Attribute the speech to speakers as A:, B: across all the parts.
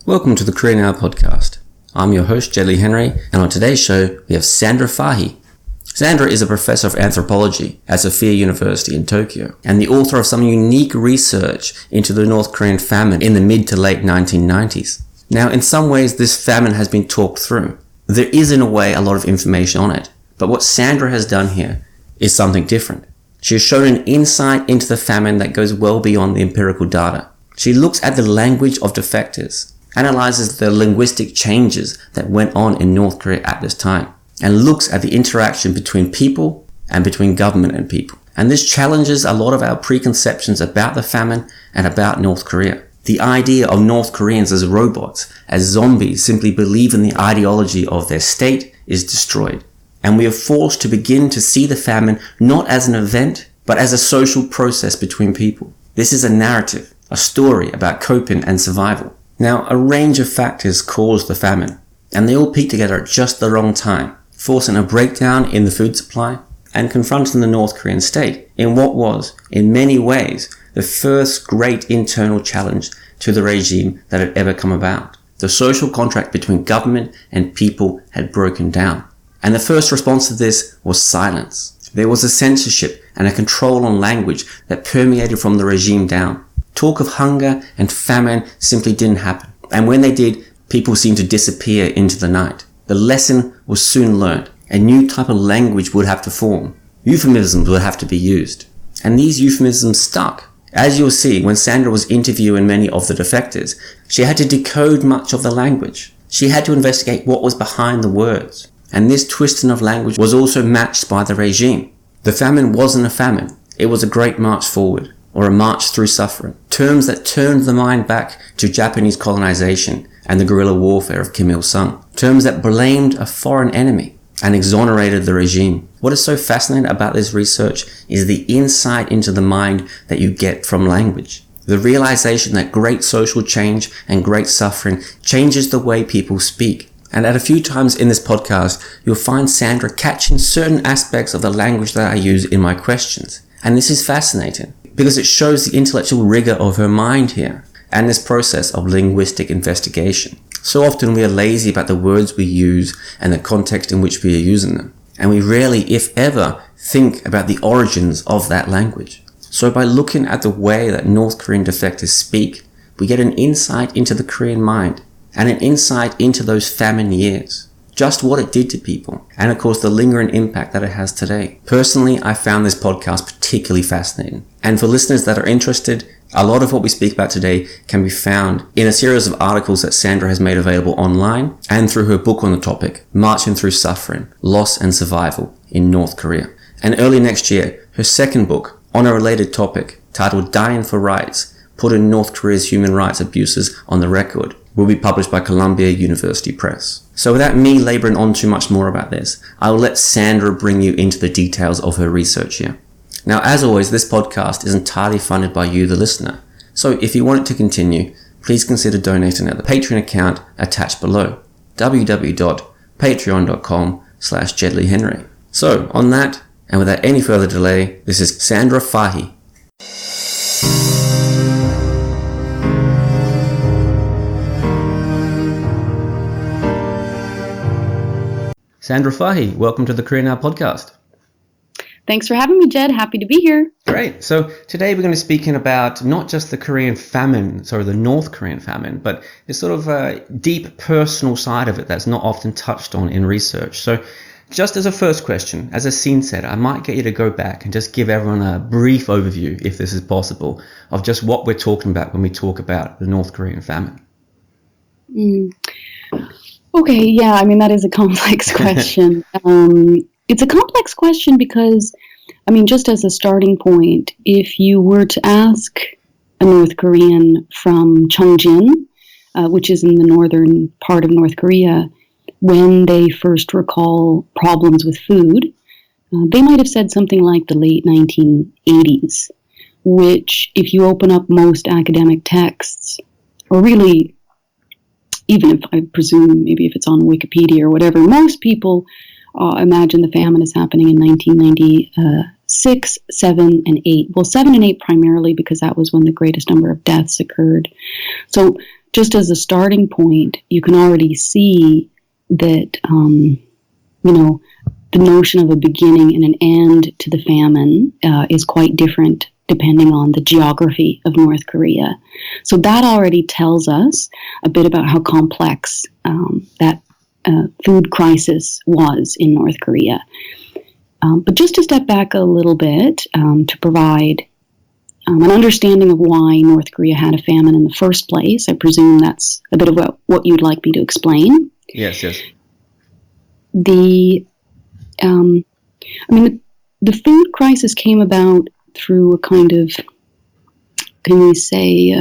A: Welcome to the Career Now podcast. I'm your host, Jed Lea-Henry, and on today's show, we have Sandra Fahy. Sandra is a professor of anthropology at Sophia University in Tokyo, and the author of some unique research into the North Korean famine in the mid to late 1990s. Now, in some ways, this famine has been talked through. There is, in a way, a lot of information on it, but what Sandra has done here is something different. She has shown an insight into the famine that goes well beyond the empirical data. She looks at the language of defectors, analyzes the linguistic changes that went on in North Korea at this time, and looks at the interaction between people and between government and people. And this challenges a lot of our preconceptions about the famine and about North Korea. The idea of North Koreans as robots, as zombies, simply believe in the ideology of their state is destroyed. And we are forced to begin to see the famine not as an event, but as a social process between people. This is a narrative, a story about coping and survival. Now, a range of factors caused the famine, and they all peaked together at just the wrong time, forcing a breakdown in the food supply and confronting the North Korean state in what was, in many ways, the first great internal challenge to the regime that had ever come about. The social contract between government and people had broken down. And the first response to this was silence. There was a censorship and a control on language that permeated from the regime down. Talk of hunger and famine simply didn't happen. And when they did, people seemed to disappear into the night. The lesson was soon learned. A new type of language would have to form. Euphemisms would have to be used. And these euphemisms stuck. As you'll see, when Sandra was interviewing many of the defectors, she had to decode much of the language. She had to investigate what was behind the words. And this twisting of language was also matched by the regime. The famine wasn't a famine. It was a great march forward, or a march through suffering. Terms that turned the mind back to Japanese colonization and the guerrilla warfare of Kim Il-sung. Terms that blamed a foreign enemy and exonerated the regime. What is so fascinating about this research is the insight into the mind that you get from language. The realization that great social change and great suffering changes the way people speak. And at a few times in this podcast, you'll find Sandra catching certain aspects of the language that I use in my questions. And this is fascinating, because it shows the intellectual rigor of her mind here and this process of linguistic investigation. So often we are lazy about the words we use and the context in which we are using them. And we rarely, if ever, think about the origins of that language. So by looking at the way that North Korean defectors speak, we get an insight into the Korean mind and an insight into those famine years. Just what it did to people, and of course the lingering impact that it has today. Personally, I found this podcast particularly fascinating. And for listeners that are interested, a lot of what we speak about today can be found in a series of articles that Sandra has made available online and through her book on the topic, Marching Through Suffering, Loss and Survival in North Korea. And early next year, her second book on a related topic, titled Dying for Rights, putting North Korea's human rights abuses on the record, will be published by Columbia University Press. So without me laboring on too much more about this, I will let Sandra bring you into the details of her research here. Now, as always, this podcast is entirely funded by you, the listener. So if you want it to continue, please consider donating at the Patreon account attached below, www.patreon.com/Jed Lea-Henry. So on that, and without any further delay, this is Sandra Fahy. Sandra Fahy, welcome to the Career Now podcast.
B: Thanks for having me, Jed. Happy to be here.
A: Great. So today we're going to be speaking about not just the the North Korean famine, but this sort of deep personal side of it that's not often touched on in research. So just as a first question, as a scene setter, I might get you to go back and just give everyone a brief overview, if this is possible, of just what we're talking about when we talk about the North Korean famine.
B: Okay, yeah, I mean, that is a complex question. It's a complex question because, I mean, just as a starting point, if you were to ask a North Korean from Cheongjin, which is in the northern part of North Korea, when they first recall problems with food, they might have said something like the late 1980s, which, if you open up most academic texts, or really, even if I presume maybe if it's on Wikipedia or whatever, most people imagine the famine is happening in 1996, 7, and 8. Well, 7 and 8 primarily because that was when the greatest number of deaths occurred. So just as a starting point, you can already see that, the notion of a beginning and an end to the famine is quite different depending on the geography of North Korea. So that already tells us a bit about how complex that food crisis was in North Korea. But just to step back a little bit to provide an understanding of why North Korea had a famine in the first place, I presume that's a bit of what you'd like me to explain.
A: Yes.
B: The food crisis came about through a kind of, can we say,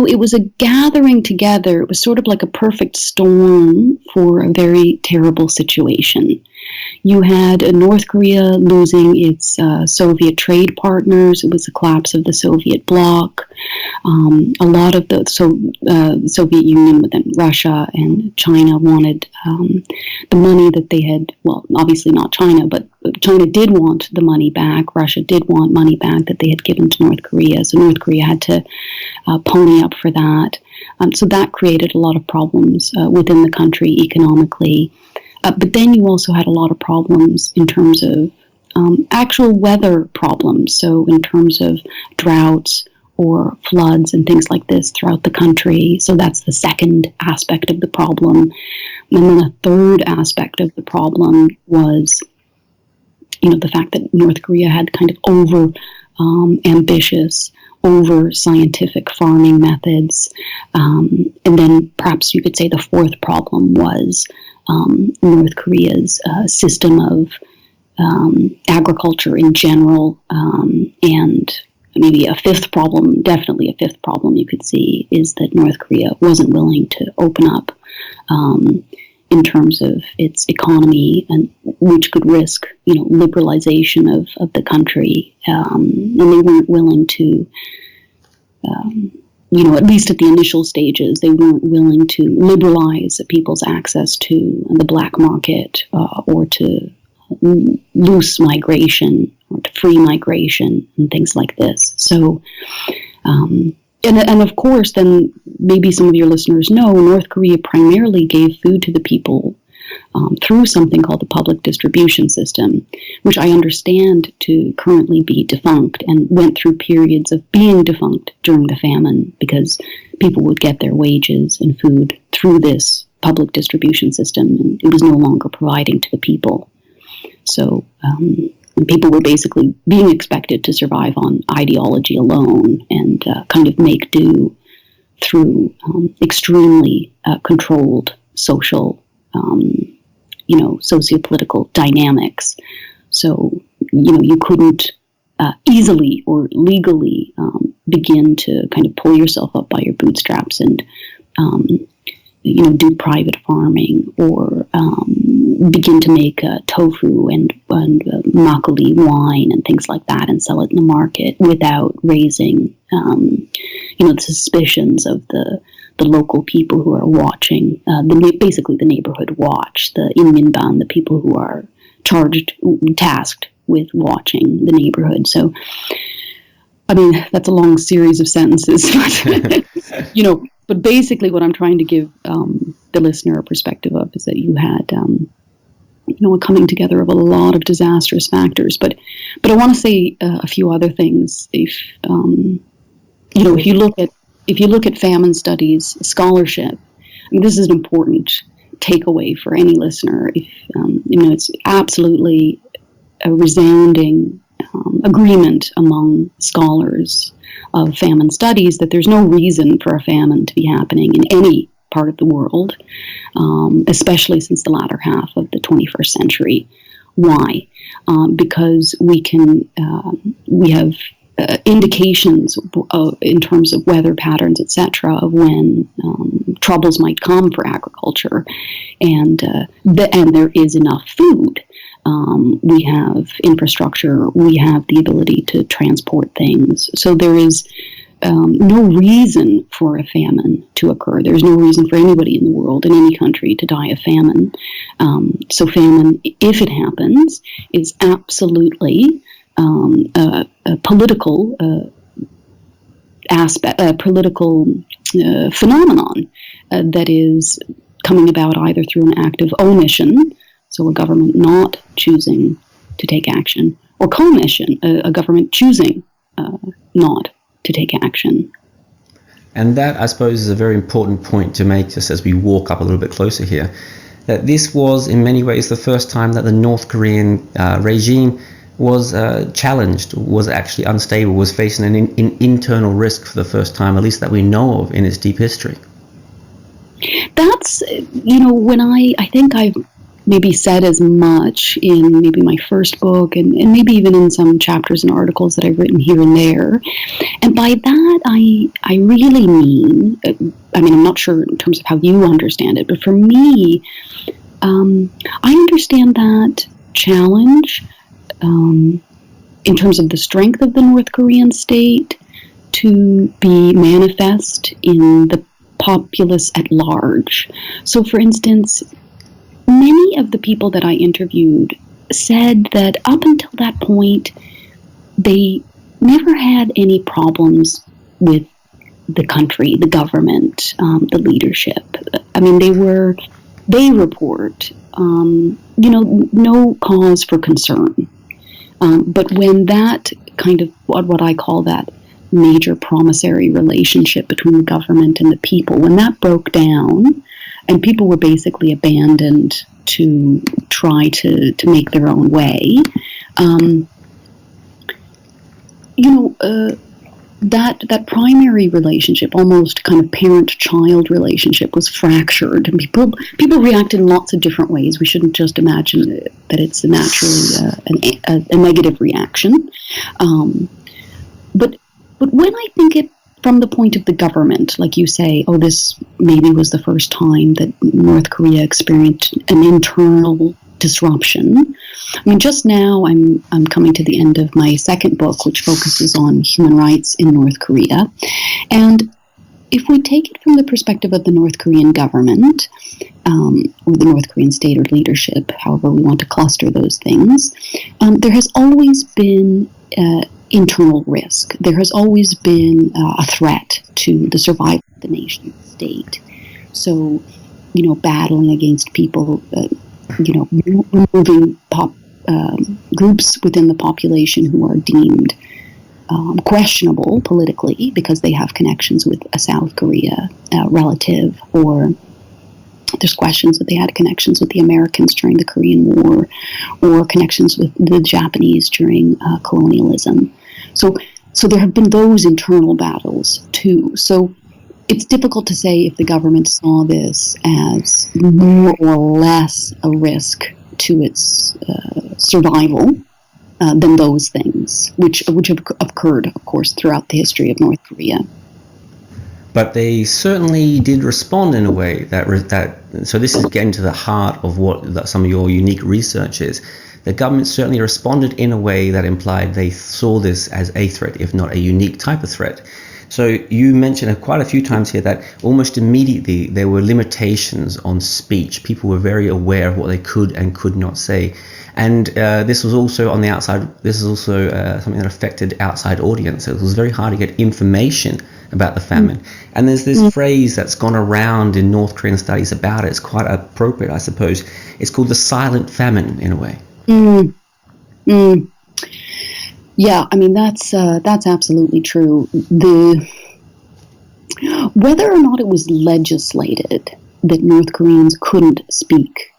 B: it was a gathering together. It was sort of like a perfect storm for a very terrible situation. You had North Korea losing its Soviet trade partners. It was the collapse of the Soviet bloc. A lot of the Soviet Union, but then Russia and China wanted the money that they had, well, obviously not China, but China did want the money back. Russia did want money back that they had given to North Korea. So North Korea had to pony up for that. So that created a lot of problems within the country economically. But then you also had a lot of problems in terms of actual weather problems. So in terms of droughts or floods and things like this throughout the country. So that's the second aspect of the problem. And then a third aspect of the problem was, the fact that North Korea had kind of ambitious, over scientific farming methods. And then perhaps you could say the fourth problem was North Korea's system of agriculture in general, and maybe a fifth problem, definitely a fifth problem you could see, is that North Korea wasn't willing to open up in terms of its economy, and which could risk, liberalization of the country, and they weren't willing to, at least at the initial stages, they weren't willing to liberalize people's access to the black market or to loose migration or to free migration and things like this. So, and of course, then maybe some of your listeners know, North Korea primarily gave food to the people through something called the public distribution system, which I understand to currently be defunct and went through periods of being defunct during the famine because people would get their wages and food through this public distribution system, and it was no longer providing to the people. So people were basically being expected to survive on ideology alone and kind of make do through extremely controlled social, socio-political dynamics. So, you couldn't easily or legally begin to kind of pull yourself up by your bootstraps and, do private farming or begin to make tofu and makgeolli wine and things like that and sell it in the market without raising, the suspicions of the local people who are watching, basically the neighborhood watch, the inminban, the people who are tasked with watching the neighborhood. So, that's a long series of sentences, but, but basically what I'm trying to give the listener a perspective of is that you had, a coming together of a lot of disastrous factors. But I want to say a few other things. If if you look at famine studies scholarship, this is an important takeaway for any listener. If it's absolutely a resounding agreement among scholars of famine studies that there's no reason for a famine to be happening in any part of the world, especially since the latter half of the 21st century. Why? Because we have indications in terms of weather patterns, etc., of when troubles might come for agriculture, and there is enough food. We have infrastructure. We have the ability to transport things. So there is no reason for a famine to occur. There's no reason for anybody in the world, in any country, to die of famine. So famine, if it happens, is absolutely a political aspect, a political phenomenon that is coming about either through an act of omission, so a government not choosing to take action, or commission, a government choosing not to take action.
A: And that, I suppose, is a very important point to make just as we walk up a little bit closer here, that this was in many ways the first time that the North Korean regime was challenged, was actually unstable, was facing an internal risk for the first time, at least that we know of in its deep history.
B: That's, when I think I've maybe said as much in maybe my first book and maybe even in some chapters and articles that I've written here and there. And by that, I really mean, I'm not sure in terms of how you understand it, but for me, I understand that challenge in terms of the strength of the North Korean state to be manifest in the populace at large. So, for instance, many of the people that I interviewed said that up until that point, they never had any problems with the country, the government, the leadership. I mean, they report, no cause for concern. But when that kind of, what I call that major promissory relationship between the government and the people, when that broke down, and people were basically abandoned to try to make their own way, that primary relationship, almost kind of parent-child relationship, was fractured, and people reacted in lots of different ways. We shouldn't just imagine that it's naturally a negative reaction, but when I think it from the point of the government, like you say, this maybe was the first time that North Korea experienced an internal disruption. I mean, just now I'm coming to the end of my second book, which focuses on human rights in North Korea. And if we take it from the perspective of the North Korean government, or the North Korean state or leadership, however we want to cluster those things, there has always been internal risk. There has always been a threat to the survival of the nation state. So, battling against people, removing groups within the population who are deemed questionable politically because they have connections with a South Korea relative, or there's questions that they had connections with the Americans during the Korean War, or connections with the Japanese during colonialism. So there have been those internal battles too. So it's difficult to say if the government saw this as more or less a risk to its survival than those things, which have occurred, of course, throughout the history of North Korea.
A: But they certainly did respond in a way so this is getting to the heart of what some of your unique research is. The government certainly responded in a way that implied they saw this as a threat, if not a unique type of threat. So you mentioned quite a few times here that almost immediately there were limitations on speech. People were very aware of what they could and could not say. And this was also on the outside, this is also something that affected outside audience. It was very hard to get information about the famine. And there's this phrase that's gone around in North Korean studies about it. It's quite appropriate, I suppose. It's called the silent famine, in a way.
B: Yeah, I mean, that's absolutely true. Whether or not it was legislated that North Koreans couldn't speak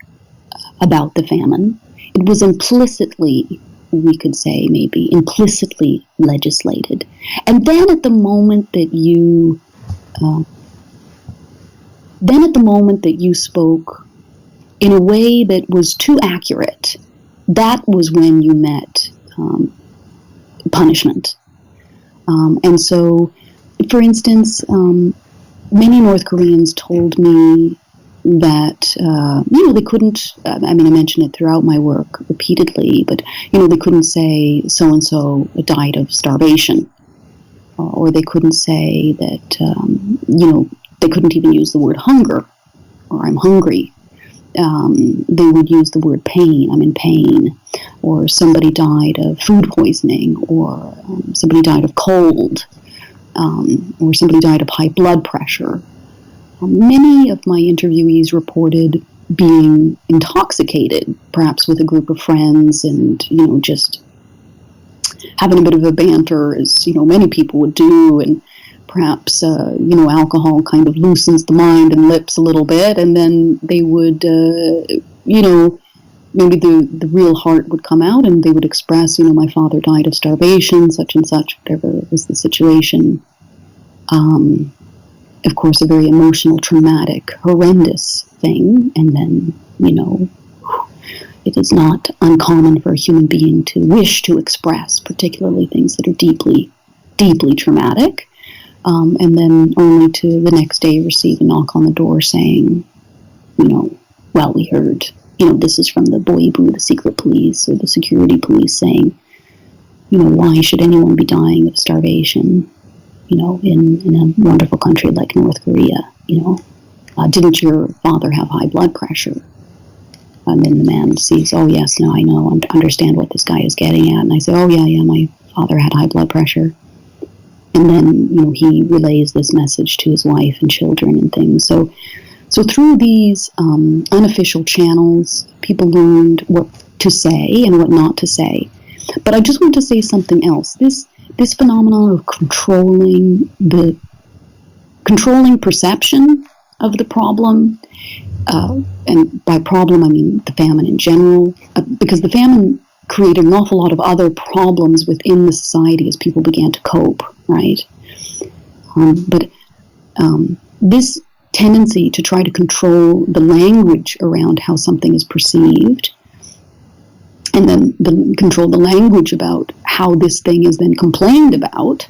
B: about the famine, it was implicitly, we could say maybe, implicitly legislated. And then at the moment that you spoke in a way that was too accurate, that was when you met punishment. And so, for instance, many North Koreans told me that, they couldn't, I mentioned it throughout my work repeatedly, but, they couldn't say so-and-so died of starvation, or they couldn't say that, they couldn't even use the word hunger, or I'm hungry. They would use the word pain, I'm in pain. or somebody died of food poisoning, or somebody died of cold, or somebody died of high blood pressure. Many of my interviewees reported being intoxicated, perhaps with a group of friends, and just having a bit of a banter, as many people would do, and perhaps alcohol kind of loosens the mind and lips a little bit, and then they would maybe the real heart would come out, and they would express, my father died of starvation, such and such, whatever was the situation. Of course, a very emotional, traumatic, horrendous thing, and then, it is not uncommon for a human being to wish to express, particularly things that are deeply, deeply traumatic, and then only to the next day receive a knock on the door saying, well, we heard, this is from the Boibu, the secret police, or the security police saying, why should anyone be dying of starvation, in a wonderful country like North Korea, didn't your father have high blood pressure? And then the man sees, oh, yes, no, I know, I understand what this guy is getting at. And I say, oh, yeah, my father had high blood pressure. And then, he relays this message to his wife and children and things. So through these unofficial channels, people learned what to say and what not to say. But I just want to say something else. This phenomenon of controlling perception of the problem, and by problem I mean the famine in general, because the famine created an awful lot of other problems within the society as people began to cope, right? But this tendency to try to control the language around how something is perceived, and then control the language about how this thing is then complained about,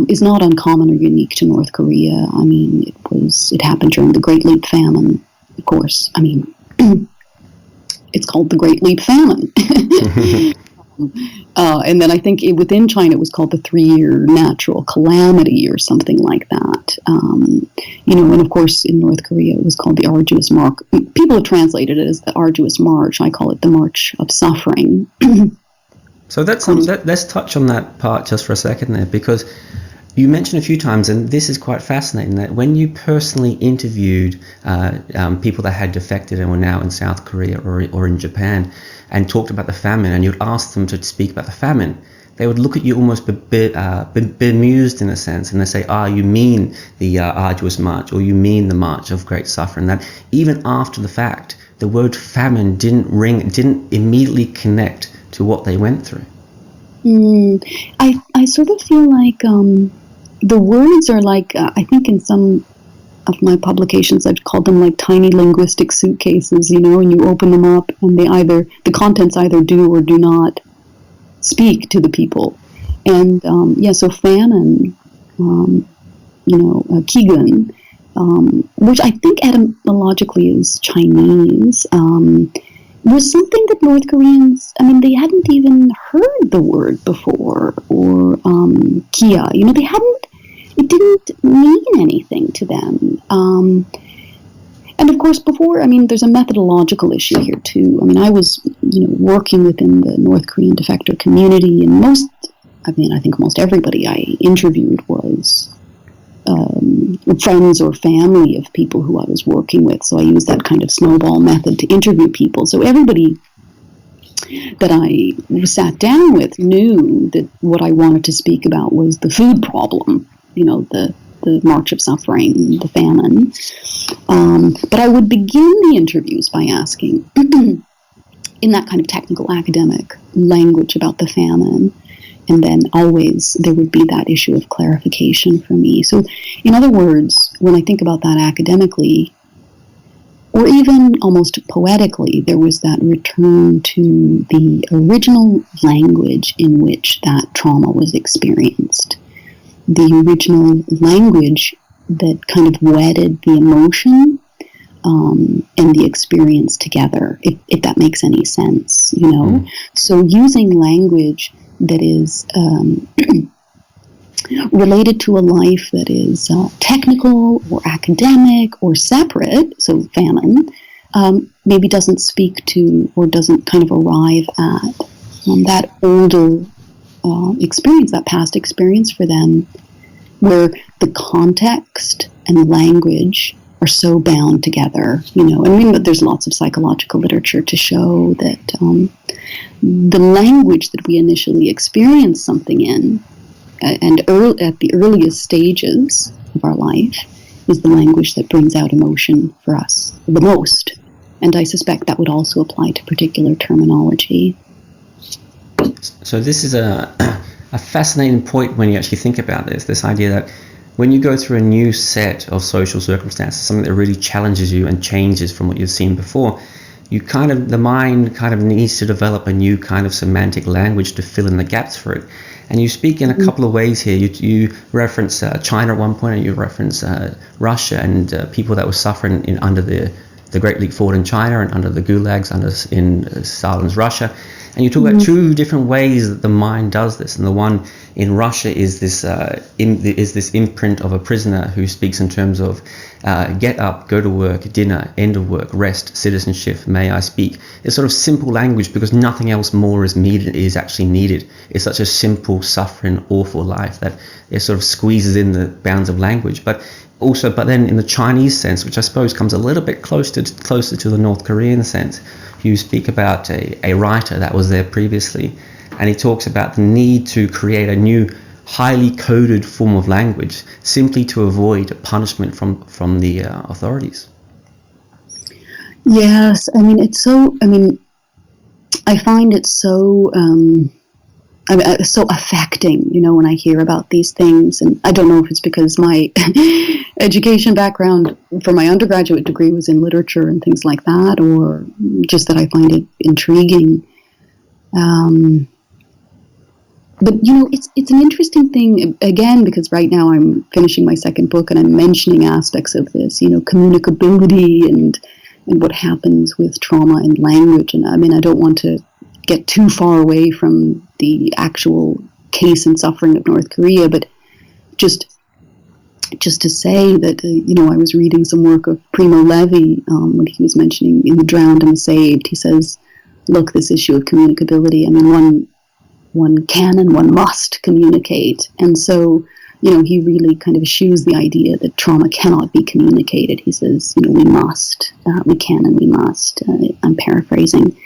B: is not uncommon or unique to North Korea. I mean, it happened during the Great Leap Famine, of course. I mean, it's called the Great Leap Famine. And then I think within China it was called the 3-year natural calamity or something like that. And of course in North Korea it was called the arduous march. People have translated it as the arduous march. I call it the march of suffering.
A: So let's touch on that part just for a second there, because you mentioned a few times, and this is quite fascinating, that when you personally interviewed people that had defected and were now in South Korea or in Japan and talked about the famine, and you'd ask them to speak about the famine, they would look at you almost bemused in a sense, and they say, you mean the arduous march, or you mean the march of great suffering. That even after the fact, the word famine didn't immediately connect to what they went through.
B: I sort of feel like the words are like, I think in some of my publications I've called them like tiny linguistic suitcases, and you open them up and the contents either do or do not speak to the people. And so famine, Kigun, which I think etymologically is Chinese, was something that North Koreans, they hadn't even heard the word before, or Kia, it didn't mean anything to them. And of course before, there's a methodological issue here too. I was, working within the North Korean defector community, and I think almost everybody I interviewed was friends or family of people who I was working with. So I used that kind of snowball method to interview people. So everybody that I sat down with knew that what I wanted to speak about was the food problem, the march of suffering, the famine. But I would begin the interviews by asking, in that kind of technical academic language about the famine, and then always there would be that issue of clarification for me. So, in other words, when I think about that academically, or even almost poetically, there was that return to the original language in which that trauma was experienced. The original language that kind of wedded the emotion and the experience together, if that makes any sense, So using language that is related to a life that is technical or academic or separate, so famine, maybe doesn't speak to or doesn't kind of arrive at that older experience, that past experience for them, where the context and the language are so bound together, and I mean, there's lots of psychological literature to show that the language that we initially experience something in, and at the earliest stages of our life, is the language that brings out emotion for us the most. And I suspect that would also apply to particular terminology.
A: So this is a fascinating point when you actually think about this idea that when you go through a new set of social circumstances, something that really challenges you and changes from what you've seen before, the mind kind of needs to develop a new kind of semantic language to fill in the gaps for it. And you speak in a couple of ways here. You reference China at one point, and you reference Russia and people that were suffering under the Great Leap Forward in China and under the gulags in Stalin's Russia. And you talk about two different ways that the mind does this. And the one in Russia is this imprint of a prisoner who speaks in terms of get up, go to work, dinner, end of work, rest, citizenship, may I speak. It's sort of simple language because nothing else more is actually needed. It's such a simple, suffering, awful life that it sort of squeezes in the bounds of language. But then in the Chinese sense, which I suppose comes a little bit closer to the North Korean sense, you speak about a writer that was there previously, and he talks about the need to create a new, highly coded form of language simply to avoid punishment from the authorities.
B: Yes, I find it so so affecting, when I hear about these things. And I don't know if it's because my education background for my undergraduate degree was in literature and things like that, or just that I find it intriguing. But, it's an interesting thing, again, because right now I'm finishing my second book and I'm mentioning aspects of this, communicability and what happens with trauma and language. And I don't want to get too far away from the actual case and suffering of North Korea, but just to say that, I was reading some work of Primo Levi when he was mentioning in The Drowned and the Saved. He says, look, this issue of communicability, one can and one must communicate. And so, he really kind of eschews the idea that trauma cannot be communicated. He says, we must, we can and we must. I'm paraphrasing.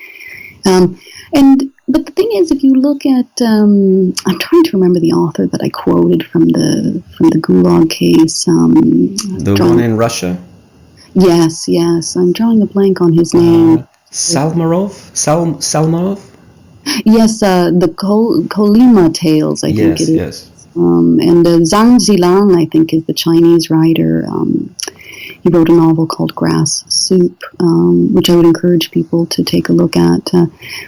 B: But the thing is, if you look at, I'm trying to remember the author that I quoted from the Gulag case.
A: The one in Russia?
B: Yes. I'm drawing a blank on his name.
A: Salmarov?
B: Yes, the Kolyma Tales, I think it is.
A: Yes.
B: And Zhang Zilang, I think, is the Chinese writer. He wrote a novel called Grass Soup, which I would encourage people to take a look at.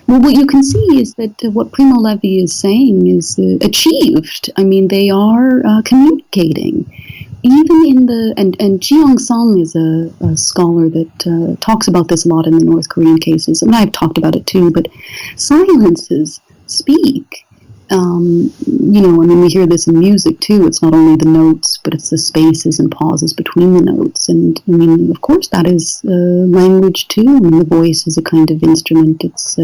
B: Well, what you can see is that what Primo Levi is saying is achieved. They are communicating. Even in and Jiyoung Sung is a scholar that talks about this a lot in the North Korean cases. I've talked about it too, but silences speak. We hear this in music too. It's not only the notes, but it's the spaces and pauses between the notes. And of course, that is language too. The voice is a kind of instrument. It's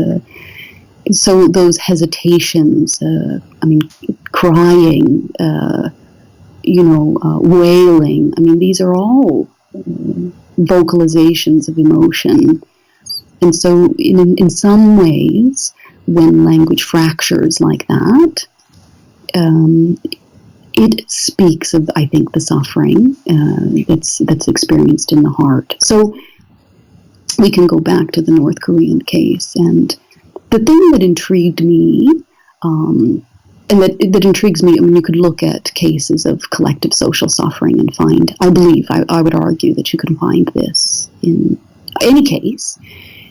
B: so those hesitations. Crying. Wailing. These are all vocalizations of emotion. And so, in some ways, when language fractures like that, it speaks of, I think, the suffering that's experienced in the heart. So we can go back to the North Korean case, and the thing that intrigued me, and that intrigues me, you could look at cases of collective social suffering and find, I would argue that you can find this in any case,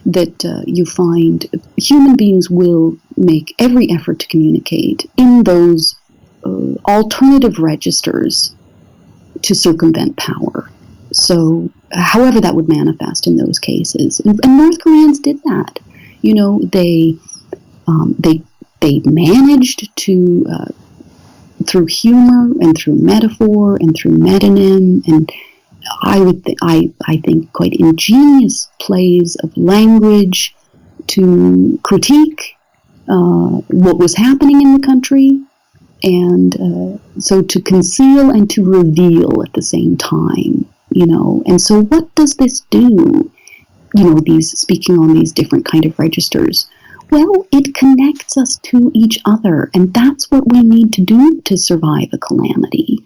B: that you find human beings will make every effort to communicate in those alternative registers to circumvent power. So, however that would manifest in those cases, and North Koreans did that. They managed to, through humor and through metaphor and through metonym and I think, quite ingenious plays of language to critique what was happening in the country, and so to conceal and to reveal at the same time, And so what does this do? These speaking on these different kind of registers. Well, it connects us to each other, and that's what we need to do to survive a calamity.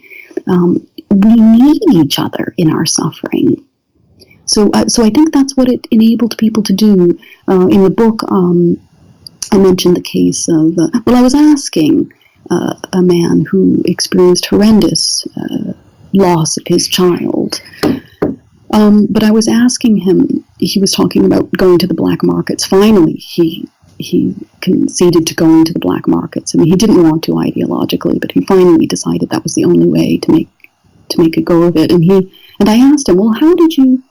B: We need each other in our suffering. So I think that's what it enabled people to do. In the book, I mentioned the case of, I was asking a man who experienced horrendous loss of his child. But I was asking him, he was talking about going to the black markets. Finally, he conceded to going to the black markets. I mean, he didn't want to ideologically, but he finally decided that was the only way to make a go of it. And I asked him, well, how did you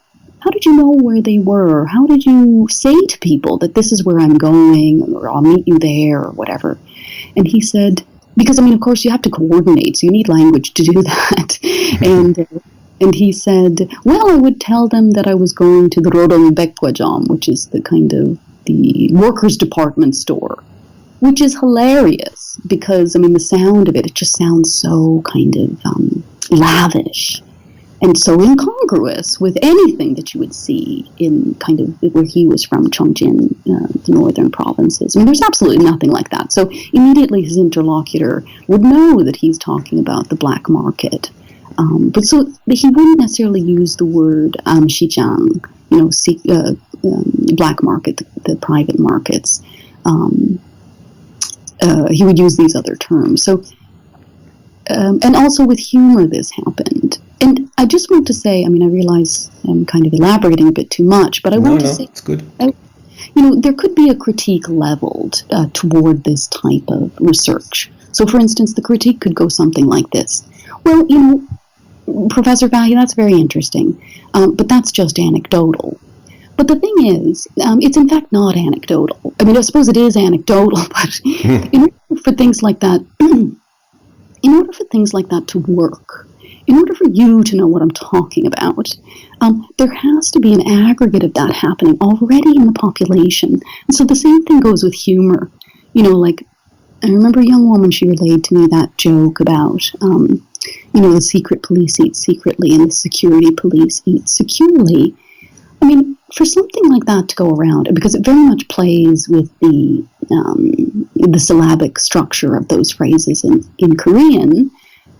B: know where they were? How did you say to people that this is where I'm going, or I'll meet you there, or whatever? And he said, because, of course, you have to coordinate, so you need language to do that. And he said, well, I would tell them that I was going to the Rodong Bekwajam, which is the kind of the workers' department store, which is hilarious because, the sound of it just sounds so kind of lavish and so incongruous with anything that you would see in kind of where he was from, Chongjin, the northern provinces. There's absolutely nothing like that. So immediately his interlocutor would know that he's talking about the black market. But he wouldn't necessarily use the word Xijang, black market, the private markets. He would use these other terms. So, and also with humor, this happened. And I just want to say, I realize I'm kind of elaborating a bit too much, but I want to say,
A: it's good.
B: There could be a critique leveled toward this type of research. So, for instance, the critique could go something like this. Well, Professor Fahy, that's very interesting, but that's just anecdotal. But the thing is, it's in fact not anecdotal. I suppose it is anecdotal, but in order for things like that, to work, in order for you to know what I'm talking about, there has to be an aggregate of that happening already in the population. And so the same thing goes with humor. I remember a young woman, she relayed to me that joke about, the secret police eat secretly and the security police eat securely. For something like that to go around, because it very much plays with the syllabic structure of those phrases in Korean,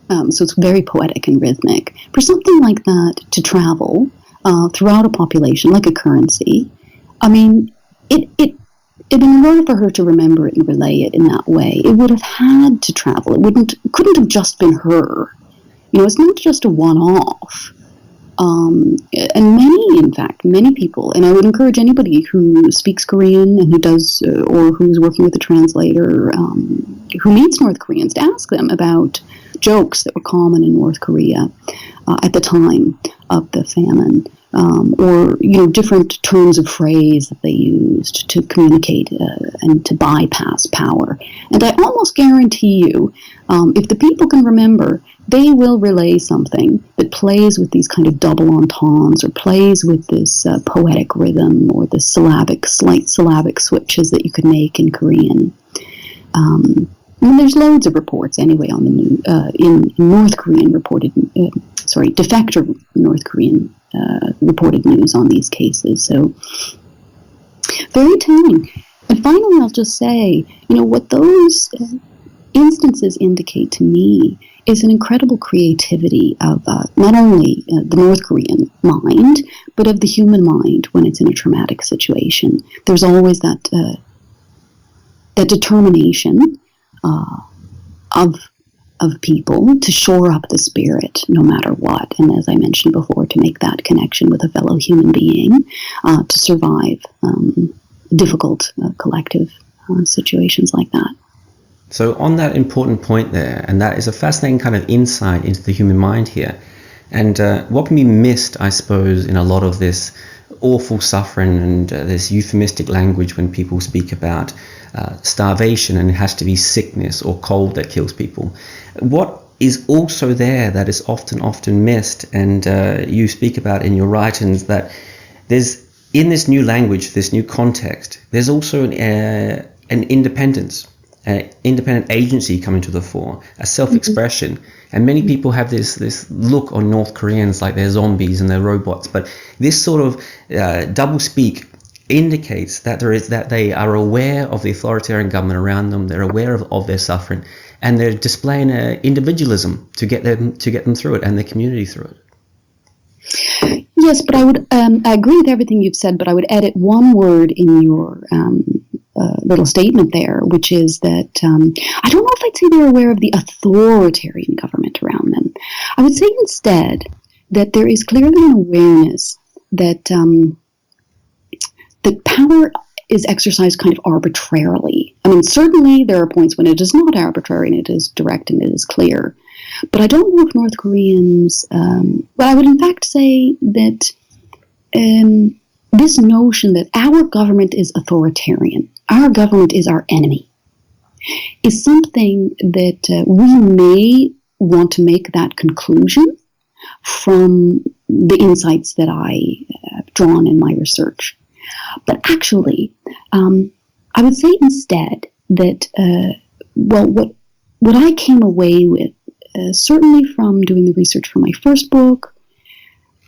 B: so it's very poetic and rhythmic. For something like that to travel throughout a population like a currency, in order for her to remember it and relay it in that way, it would have had to travel. Couldn't have just been her. It's not just a one-off. And many people, and I would encourage anybody who speaks Korean and who does, or who's working with a translator, who meets North Koreans, to ask them about jokes that were common in North Korea at the time of the famine, or different turns of phrase that they used to communicate and to bypass power. And I almost guarantee you, if the people can remember, they will relay something that plays with these kind of double entendres, or plays with this poetic rhythm, or the slight syllabic switches that you could make in Korean. There's loads of reports anyway on the in North Korean reported, defector North Korean reported news on these cases. So very telling. And finally, I'll just say, what those instances indicate to me is an incredible creativity of not only the North Korean mind, but of the human mind when it's in a traumatic situation. There's always that determination of people to shore up the spirit no matter what, and as I mentioned before, to make that connection with a fellow human being, to survive difficult collective situations like that.
A: So on that important point there, and that is a fascinating kind of insight into the human mind here, and what can be missed, I suppose, in a lot of this awful suffering and this euphemistic language when people speak about starvation, and it has to be sickness or cold that kills people. What is also there that is often missed, and you speak about in your writings, that there's, in this new language, this new context, there's also an independent agency coming to the fore, a self-expression. And many people have this look on North Koreans like they're zombies and they're robots. But this sort of double speak indicates that they are aware of the authoritarian government around them. They're aware of their suffering, and they're displaying individualism to get them through it and their community through it.
B: Yes, but I would I agree with everything you've said, but I would edit one word in your little statement there, which is that I don't know if I'd say they're aware of the authoritarian government around them. I would say instead that there is clearly an awareness that that power is exercised kind of arbitrarily. I mean, certainly there are points when it is not arbitrary and it is direct and it is clear. But I don't know if North Koreans, but I would in fact say that this notion that our government is authoritarian, our government is our enemy, is something that we may want to make that conclusion from the insights that I have drawn in my research. But actually, I would say instead that, what I came away with, certainly from doing the research for my first book,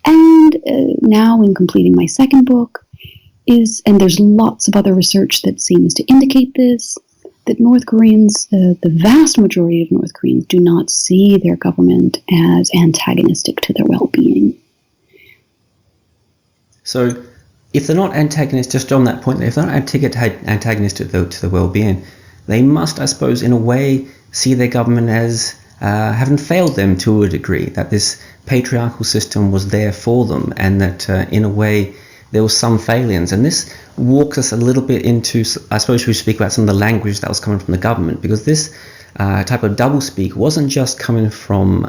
B: and now in completing my second book, is, and there's lots of other research that seems to indicate this, that North Koreans, the vast majority of North Koreans, do not see their government as antagonistic to their well-being.
A: So, if they're not antagonistic, just on that point, if they're not antagonistic to the well-being, they must, I suppose, in a way, see their government as having failed them to a degree, that this patriarchal system was there for them, and that in a way there was some failings. And this walks us a little bit into, I suppose we speak about some of the language that was coming from the government, because this type of doublespeak wasn't just coming from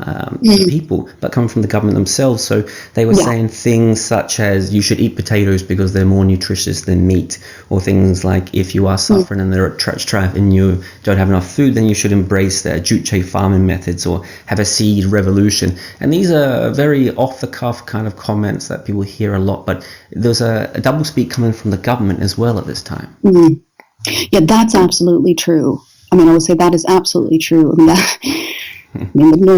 A: the people, but coming from the government themselves. So they were saying things such as, you should eat potatoes because they're more nutritious than meat, or things like, if you are suffering and they're trapped and you don't have enough food, then you should embrace their juche farming methods or have a seed revolution. And these are very off-the-cuff kind of comments that people hear a lot, but there's a doublespeak coming from the government as well at this time.
B: Yeah, that's absolutely true. I mean, I would say that is absolutely true. I mean, we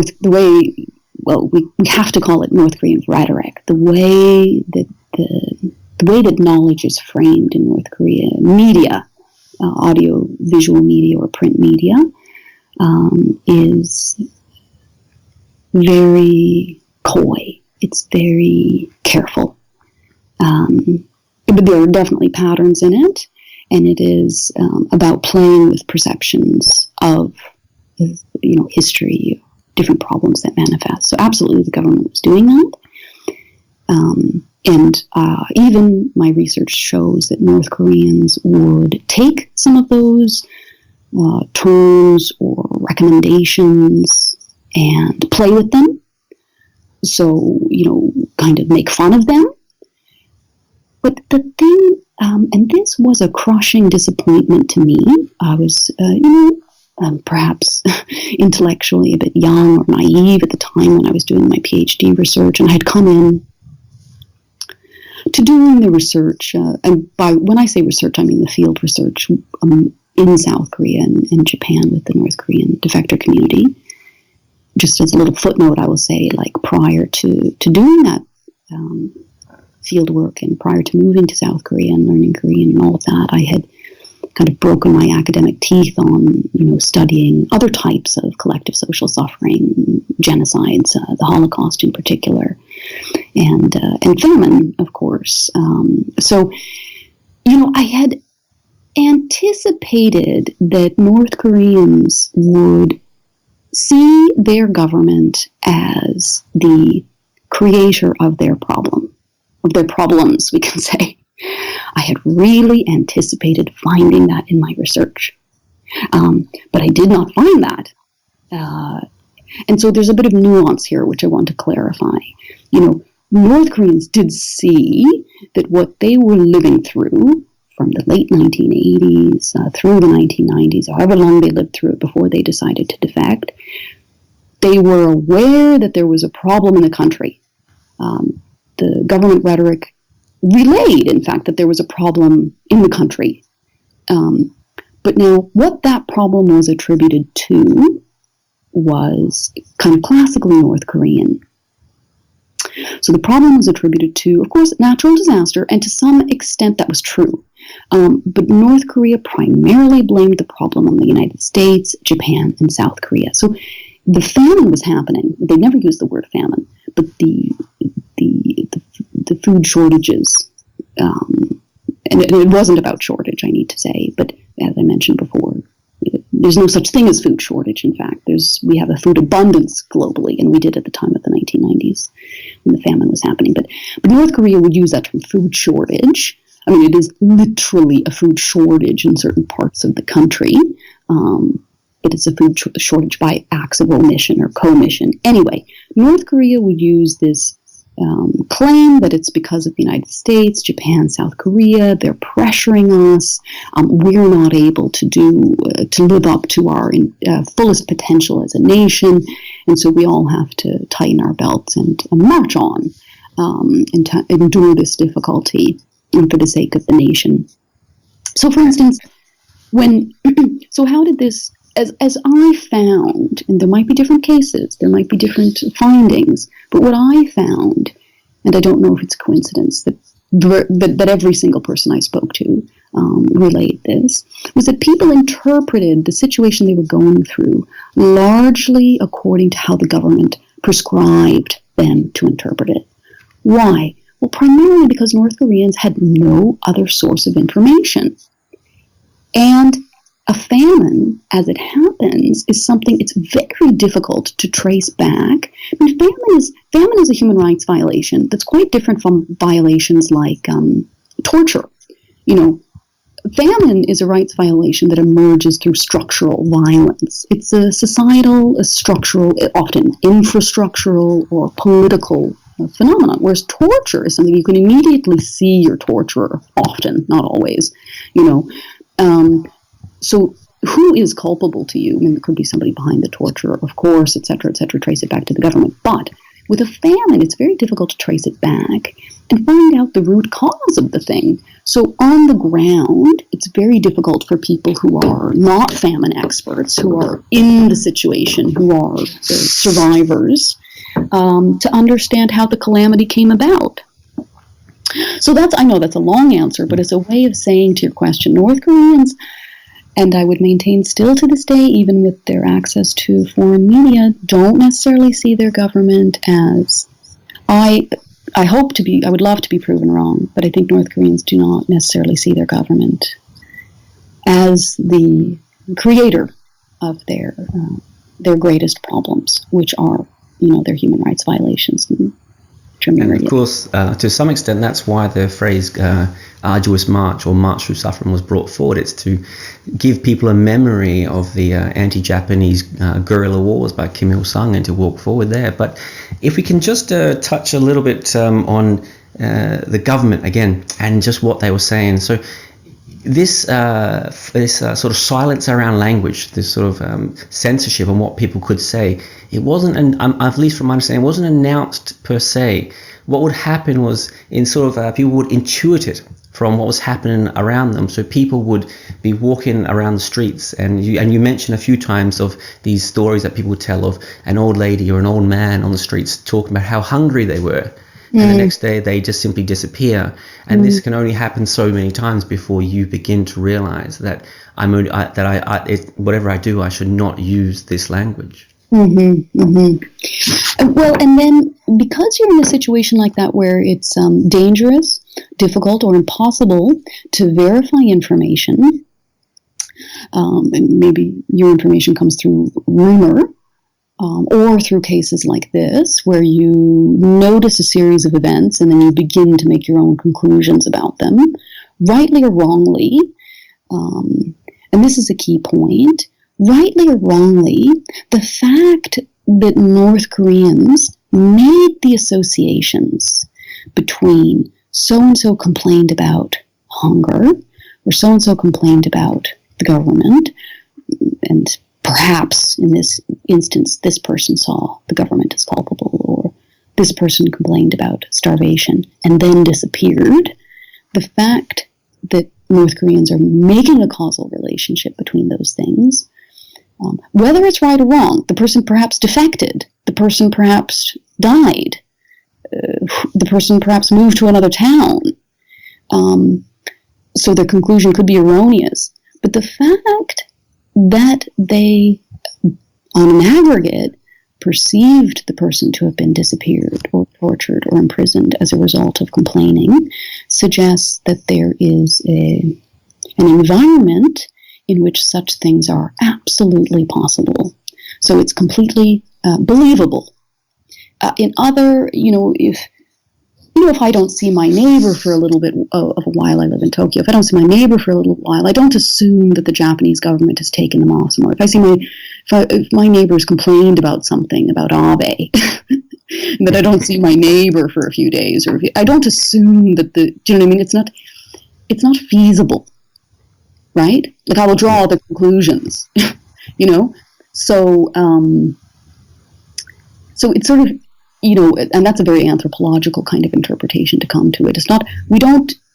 B: have to call it North Korean rhetoric. The way that knowledge is framed in North Korea, media, audio, visual media, or print media, is very coy. It's very careful. But there are definitely patterns in it. And it is about playing with perceptions of, history, different problems that manifest. So absolutely the government was doing that. And even my research shows that North Koreans would take some of those terms or recommendations and play with them. So, kind of make fun of them. But the thing, and this was a crushing disappointment to me. I was, perhaps intellectually a bit young or naive at the time when I was doing my PhD research, and I had come in to doing the research, and when I say research, I mean the field research in South Korea and Japan with the North Korean defector community. Just as a little footnote, I will say, like, prior to doing that field work and prior to moving to South Korea and learning Korean and all of that, I had kind of broken my academic teeth on, studying other types of collective social suffering, genocides, the Holocaust in particular, and famine, of course. So, I had anticipated that North Koreans would see their government as the creator of their problems, we can say. I had really anticipated finding that in my research. But I did not find that. And so there's a bit of nuance here, which I want to clarify. North Koreans did see that what they were living through from the late 1980s through the 1990s, however long they lived through it before they decided to defect, they were aware that there was a problem in the country. The government rhetoric relayed, in fact, that there was a problem in the country. But now, what that problem was attributed to was kind of classically North Korean. So the problem was attributed to, of course, natural disaster, and to some extent that was true. But North Korea primarily blamed the problem on the United States, Japan, and South Korea. So the famine was happening. They never used the word famine, but the food shortages, and it wasn't about shortage, I need to say, but as I mentioned before, there's no such thing as food shortage. In fact, we have a food abundance globally, and we did at the time of the 1990s when the famine was happening. But North Korea would use that term, food shortage. I mean, it is literally a food shortage in certain parts of the country. But it's a food shortage by acts of omission or commission. Anyway, North Korea would use this claim that it's because of the United States, Japan, South Korea. They're pressuring us. We're not able to live up to our fullest potential as a nation, and so we all have to tighten our belts and march on and endure this difficulty for the sake of the nation. So, for instance, so how did this? As I found, and there might be different cases, there might be different findings, but what I found, and I don't know if it's coincidence that every single person I spoke to relayed this, was that people interpreted the situation they were going through largely according to how the government prescribed them to interpret it. Why? Well, primarily because North Koreans had no other source of information. And a famine, as it happens, is something it's very difficult to trace back. I mean, famine is a human rights violation that's quite different from violations like torture. You know, famine is a rights violation that emerges through structural violence. It's a societal, a structural, often infrastructural or political phenomenon, whereas torture is something you can immediately see your torturer, often, not always, you know. So who is culpable to you? I mean, there could be somebody behind the torture, of course, et cetera, trace it back to the government. But with a famine, it's very difficult to trace it back and find out the root cause of the thing. So on the ground, it's very difficult for people who are not famine experts, who are in the situation, who are survivors, to understand how the calamity came about. So I know that's a long answer, but it's a way of saying to your question, North Koreans, and I would maintain still to this day, even with their access to foreign media, don't necessarily see their government as, I would love to be proven wrong, but I think North Koreans do not necessarily see their government as the creator of their greatest problems, which are, you know, their human rights violations. And
A: of course, to some extent, that's why the phrase arduous march or march through suffering was brought forward. It's to give people a memory of the anti-Japanese guerrilla wars by Kim Il-sung and to walk forward there. But if we can just touch a little bit on the government again and just what they were saying. So this sort of silence around language, this sort of censorship on what people could say, it wasn't, at least from my understanding, it wasn't announced per se. What would happen was people would intuit it from what was happening around them. So people would be walking around the streets, and you mentioned a few times of these stories that people would tell of an old lady or an old man on the streets talking about how hungry they were. And the next day they just simply disappear. And this can only happen so many times before you begin to realize that whatever I do, I should not use this language.
B: Well, and then because you're in a situation like that where it's dangerous, difficult, or impossible to verify information, and maybe your information comes through rumor, or through cases like this, where you notice a series of events and then you begin to make your own conclusions about them, rightly or wrongly, and this is a key point, rightly or wrongly, the fact that North Koreans made the associations between so-and-so complained about hunger, or so-and-so complained about the government, and perhaps in this instance, this person saw the government as culpable, or this person complained about starvation and then disappeared. The fact that North Koreans are making a causal relationship between those things, whether it's right or wrong, the person perhaps defected, the person perhaps died, the person perhaps moved to another town, so their conclusion could be erroneous. But the fact that they, on an aggregate, perceived the person to have been disappeared or tortured or imprisoned as a result of complaining suggests that there is an environment in which such things are absolutely possible. So it's completely believable. In other, if I don't see my neighbor for a little bit of a while, I live in Tokyo, if I don't see my neighbor for a little while, I don't assume that the Japanese government has taken them off somewhere. If my neighbor's complained about something, about Abe, that I don't see my neighbor for a few days, or I don't assume that do you know what I mean? It's not feasible, right? Like, I will draw the conclusions, So, so it's sort of, and that's a very anthropological kind of interpretation to come to it. It's not,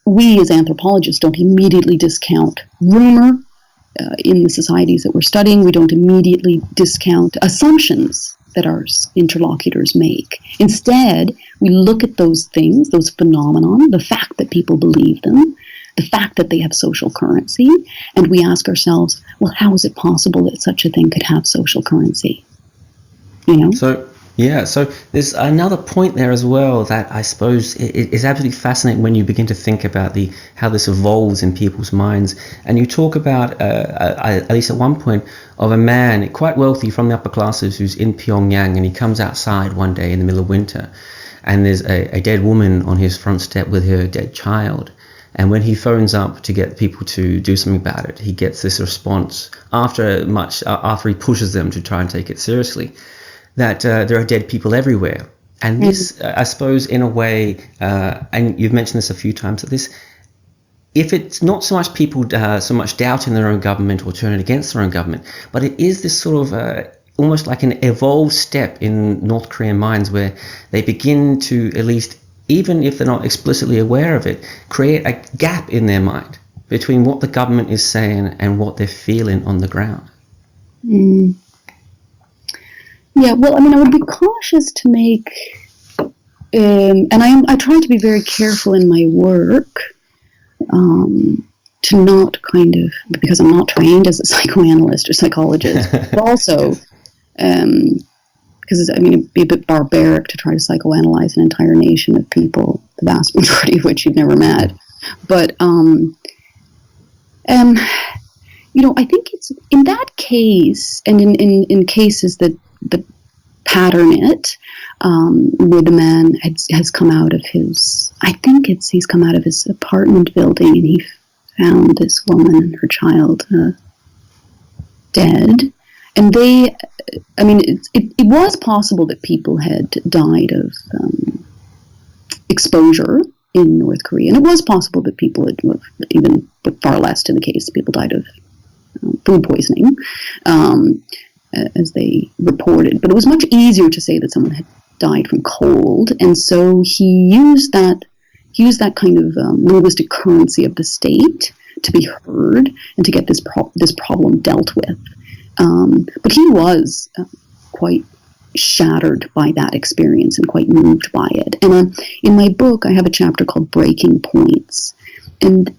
B: we as anthropologists don't immediately discount rumor in the societies that we're studying. We don't immediately discount assumptions that our interlocutors make. Instead, we look at those things, those phenomenon, the fact that people believe them, the fact that they have social currency, and we ask ourselves, well, how is it possible that such a thing could have social currency?
A: So there's another point there as well that I suppose is absolutely fascinating when you begin to think about how this evolves in people's minds. And you talk about, at least at one point, of a man quite wealthy from the upper classes who's in Pyongyang, and he comes outside one day in the middle of winter, and there's a dead woman on his front step with her dead child. And when he phones up to get people to do something about it, he gets this response after he pushes them to try and take it seriously, that there are dead people everywhere. And this, I suppose, in a way, and you've mentioned this a few times, that this, if it's not so much people so much doubting their own government or turning against their own government, but it is this sort of almost like an evolved step in North Korean minds where they begin to, at least, even if they're not explicitly aware of it, create a gap in their mind between what the government is saying and what they're feeling on the ground.
B: Yeah, well, I would be cautious to make, and I try to be very careful in my work to not because I'm not trained as a psychoanalyst or psychologist, but also because it'd be a bit barbaric to try to psychoanalyze an entire nation of people, the vast majority of which you've never met. But I think it's in that case, and in cases that pattern it, where the man has come out of he's come out of his apartment building, and he found this woman and her child dead. And it was possible that people had died of exposure in North Korea, and it was possible that people had, even but far less in the case, people died of food poisoning, as they reported. But it was much easier to say that someone had died from cold, and so he used that kind of linguistic currency of the state to be heard and to get this problem dealt with. But he was quite shattered by that experience and quite moved by it. And in my book, I have a chapter called Breaking Points. And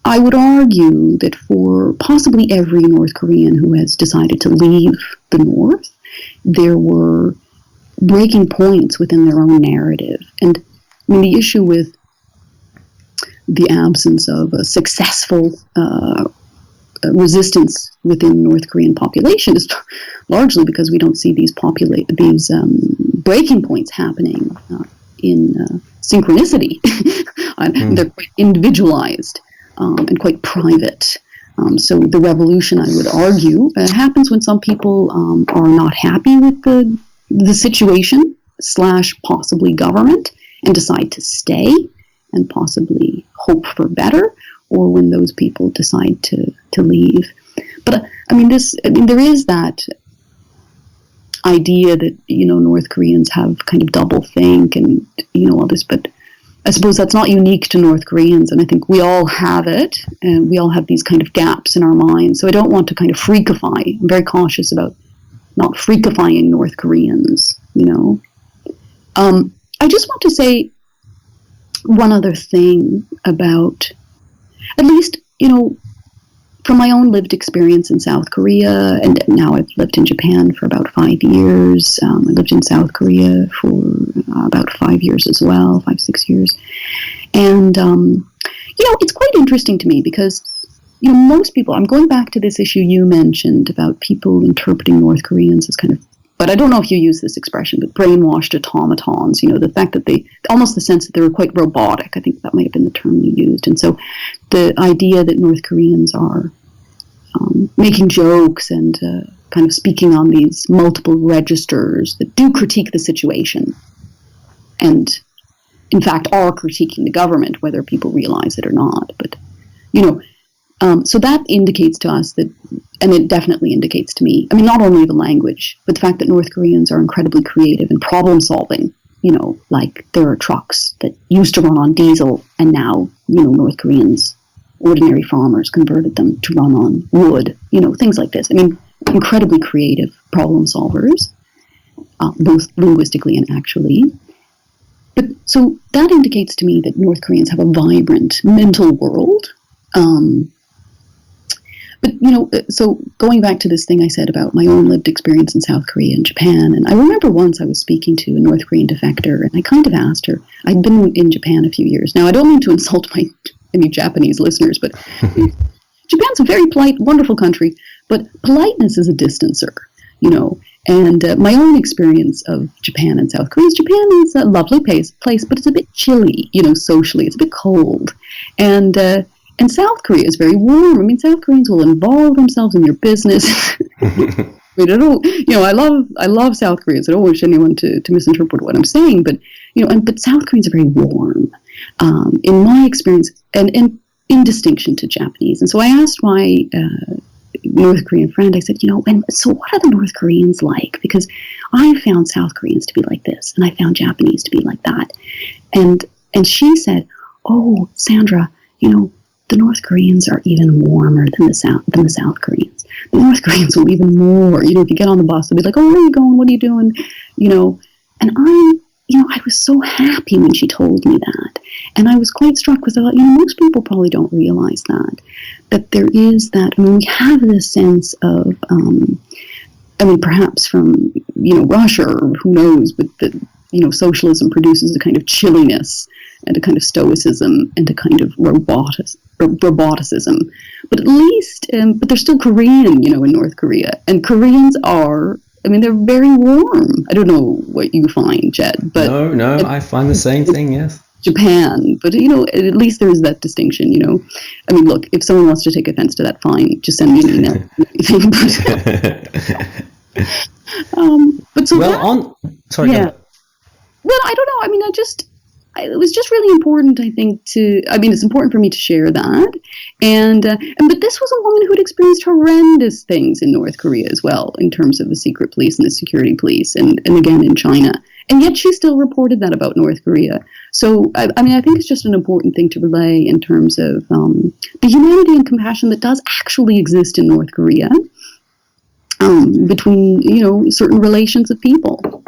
B: I would argue that for possibly every North Korean who has decided to leave the North, there were breaking points within their own narrative. And the issue with the absence of a successful resistance within the North Korean population is largely because we don't see these breaking points happening in synchronicity. They're quite individualized and quite private. So the revolution, I would argue, happens when some people are not happy with the situation / possibly government and decide to stay and possibly hope for better, or when those people decide to leave. But there is that idea that, North Koreans have kind of double think and, all this, but I suppose that's not unique to North Koreans, and I think we all have it, and we all have these kind of gaps in our minds. So I don't want to kind of freakify. I'm very cautious about not freakifying North Koreans, I just want to say one other thing about, at least, from my own lived experience in South Korea, and now I've lived in Japan for about 5 years. I lived in South Korea for about 5 years as well, 5-6 years. And, it's quite interesting to me because, most people, I'm going back to this issue you mentioned about people interpreting North Koreans as kind of, but I don't know if you use this expression, but brainwashed automatons, the fact that almost the sense that they were quite robotic. I think that might have been the term you used. And so the idea that North Koreans are making jokes and kind of speaking on these multiple registers that do critique the situation and, in fact, are critiquing the government, whether people realize it or not. But, so that indicates to us that, and it definitely indicates to me, not only the language, but the fact that North Koreans are incredibly creative in problem solving. Like there are trucks that used to run on diesel and now, North Koreans, ordinary farmers, converted them to run on wood, things like this. Incredibly creative problem solvers, both linguistically and actually. But so that indicates to me that North Koreans have a vibrant mental world. But, so going back to this thing I said about my own lived experience in South Korea and Japan, and I remember once I was speaking to a North Korean defector, and I kind of asked her, I'd been in Japan a few years. Now, I don't mean to insult any Japanese listeners, but Japan's a very polite, wonderful country, but politeness is a distancer, and my own experience of Japan and South Korea is Japan is a lovely place, but it's a bit chilly, socially. It's a bit cold. And South Korea is very warm. South Koreans will involve themselves in your business. I love South Koreans. I don't wish anyone to misinterpret what I'm saying, but but South Koreans are very warm, in my experience, and in distinction to Japanese. And so I asked my North Korean friend, I said, and so what are the North Koreans like? Because I found South Koreans to be like this, and I found Japanese to be like that. And she said, oh, Sandra, the North Koreans are even warmer than the South Koreans. The North Koreans will even more, if you get on the bus, they'll be like, oh, where are you going? What are you doing? And I was so happy when she told me that. And I was quite struck because I thought, most people probably don't realize that there is that, we have this sense of, perhaps from, Russia or who knows, but that, socialism produces a kind of chilliness and a kind of stoicism and a kind of roboticism. But at least, but they're still Korean, in North Korea. And Koreans are, they're very warm. I don't know what you find, Jed. But
A: No, I find the same thing, yes.
B: Japan, but at least there is that distinction, look, if someone wants to take offense to that, fine, just send me an email. But so
A: sorry.
B: Yeah. Well, I don't know. It was just really important, I think, it's important for me to share that. But this was a woman who had experienced horrendous things in North Korea as well, in terms of the secret police and the security police, and again in China. And yet she still reported that about North Korea. So, I think it's just an important thing to relay in terms of the humanity and compassion that does actually exist in North Korea between, certain relations of people.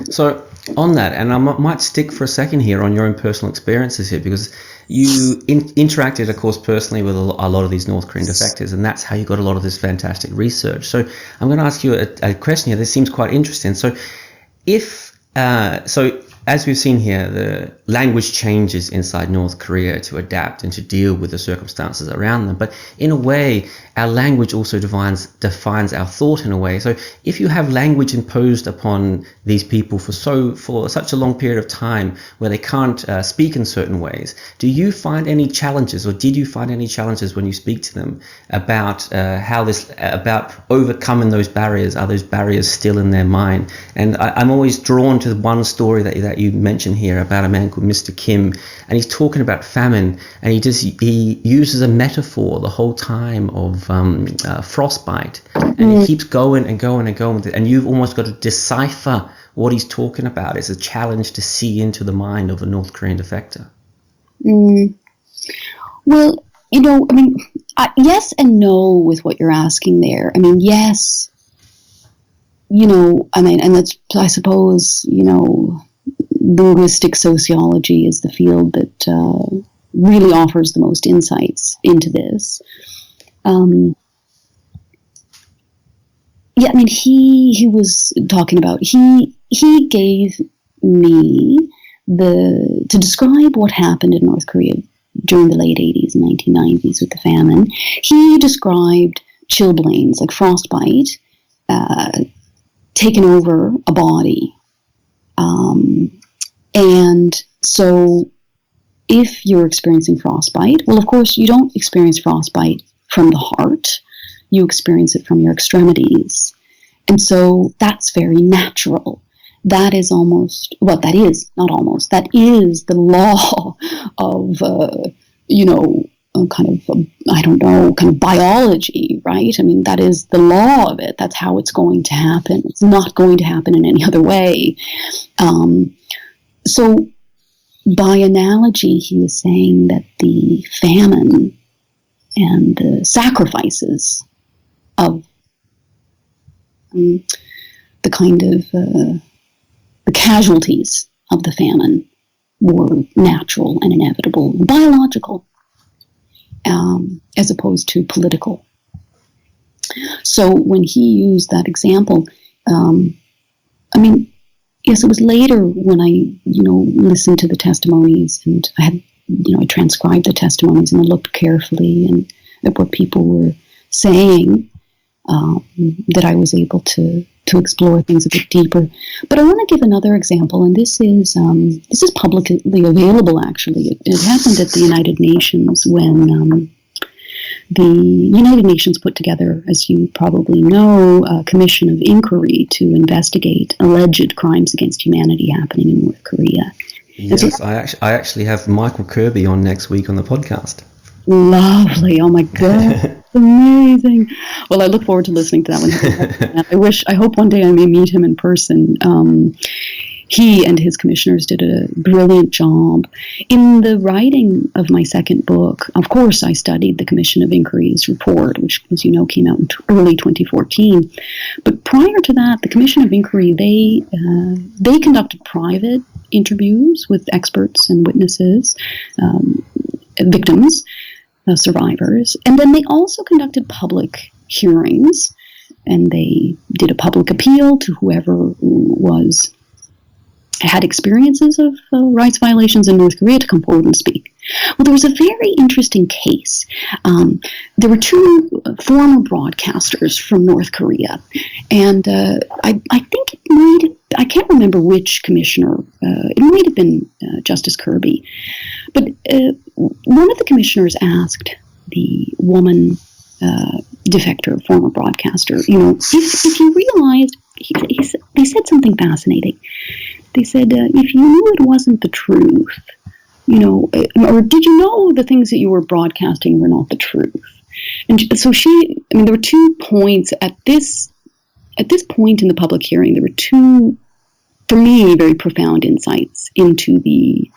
A: So, on that, and I might stick for a second here on your own personal experiences here, because you interacted, of course, personally with a lot of these North Korean defectors, and that's how you got a lot of this fantastic research. So I'm going to ask you a question here. This seems quite interesting. So as we've seen here, the language changes inside North Korea to adapt and to deal with the circumstances around them. But in a way, our language also defines our thought in a way. So if you have language imposed upon these people for such a long period of time where they can't speak in certain ways, do you find any challenges, or did you find any challenges when you speak to them about about overcoming those barriers? Are those barriers still in their mind? And I'm always drawn to one story that that you mentioned here about a man called Mr. Kim, and he's talking about famine, and he uses a metaphor the whole time of frostbite, and he keeps going and going and going with it, and you've almost got to decipher what he's talking about. It's a challenge to see into the mind of a North Korean defector.
B: Well, yes and no with what you're asking there. I mean, yes, and that's, I suppose, linguistic sociology is the field that really offers the most insights into this. He was talking about, he gave me to describe what happened in North Korea during the late 80s and 1990s with the famine. He described chilblains, like frostbite, taken over a body. And so if you're experiencing frostbite, well, of course, you don't experience frostbite from the heart. You experience it from your extremities. And so that's very natural. That is that is the law of, kind of biology, right? I mean, that is the law of it. That's how it's going to happen. It's not going to happen in any other way. So by analogy, he is saying that the famine and the sacrifices of the kind of the casualties of the famine were natural and inevitable, biological, as opposed to political. So when he used that example, yes, it was later when I, listened to the testimonies, and I transcribed the testimonies, and I looked carefully and at what people were saying, that I was able to explore things a bit deeper. But I want to give another example, and this is publicly available, actually. It happened at the United Nations when the United Nations put together, as you probably know, a commission of inquiry to investigate alleged crimes against humanity happening in North Korea.
A: Yes, I actually have Michael Kirby on next week on the podcast.
B: Lovely. Oh my God. Amazing. Well, I look forward to listening to that one. I hope one day I may meet him in person. He and his commissioners did a brilliant job. In the writing of my second book, of course, I studied the Commission of Inquiry's report, which, as you know, came out in early 2014. But prior to that, the Commission of Inquiry, they conducted private interviews with experts and witnesses, victims, survivors, and then they also conducted public hearings, and they did a public appeal to whoever had experiences of rights violations in North Korea to come forward and speak. Well, there was a very interesting case. There were two former broadcasters from North Korea, and I think I can't remember which commissioner, it might have been Justice Kirby, but one of the commissioners asked the woman defector, former broadcaster, if you realized, they said something fascinating. They said, if you knew it wasn't the truth, or did you know the things that you were broadcasting were not the truth? And so there were 2 points at this point in the public hearing. There were 2, for me, very profound insights into the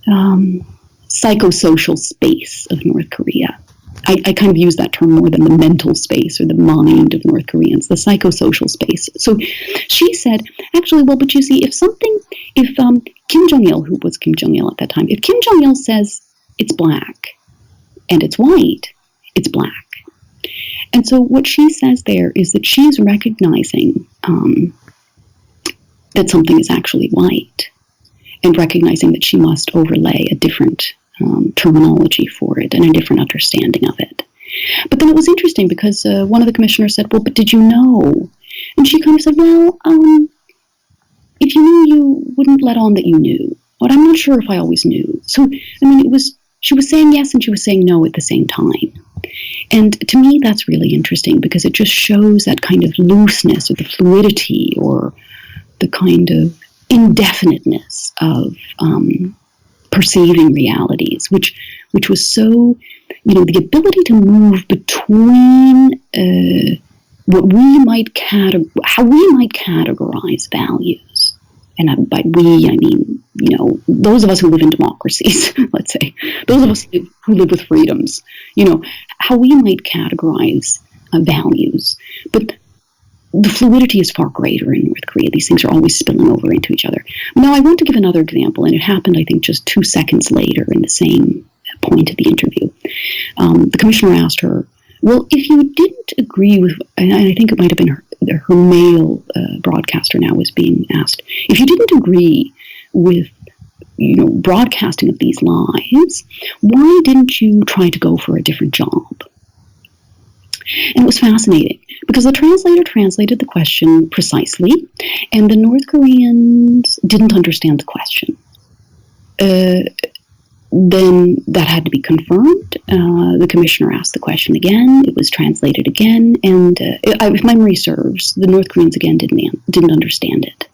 B: psychosocial space of North Korea. I kind of use that term more than the mental space or the mind of North Koreans, the psychosocial space. So she said, actually, well, but you see, if Kim Jong-il, who was Kim Jong-il at that time, if Kim Jong-il says it's black and it's white, it's black. And so what she says there is that she's recognizing that something is actually white, and recognizing that she must overlay a different terminology for it and a different understanding of it. But then it was interesting because one of the commissioners said, well, but did you know? And she kind of said, well, if you knew, you wouldn't let on that you knew. But I'm not sure if I always knew. So, she was saying yes and she was saying no at the same time. And to me, that's really interesting because it just shows that kind of looseness or the fluidity or the kind of indefiniteness of perceiving realities, which was so, the ability to move between how we might categorize values. And by we, I mean, those of us who live in democracies, let's say, those of us who live with freedoms, how we might categorize values. But the fluidity is far greater in North Korea. These things are always spilling over into each other. Now, I want to give another example, and it happened, I think, just 2 seconds later in the same point of the interview. The commissioner asked her, well, if you didn't agree with, and I think it might have been her male broadcaster now was being asked, if you didn't agree with, broadcasting of these lies, why didn't you try to go for a different job? And it was fascinating because the translator translated the question precisely, and the North Koreans didn't understand the question. Then that had to be confirmed. The commissioner asked the question again. It was translated again, and if memory serves, the North Koreans again didn't understand it.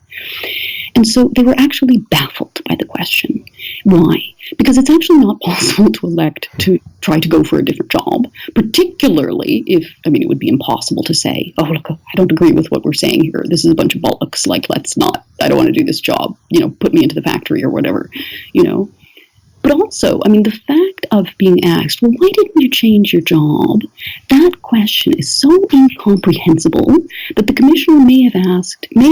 B: And so they were actually baffled by the question. Why? Because it's actually not possible to elect to try to go for a different job, particularly if, it would be impossible to say, oh, look, I don't agree with what we're saying here. This is a bunch of bollocks. I don't want to do this job. Put me into the factory or whatever, But also, the fact of being asked, well, why didn't you change your job? That question is so incomprehensible that the commissioner may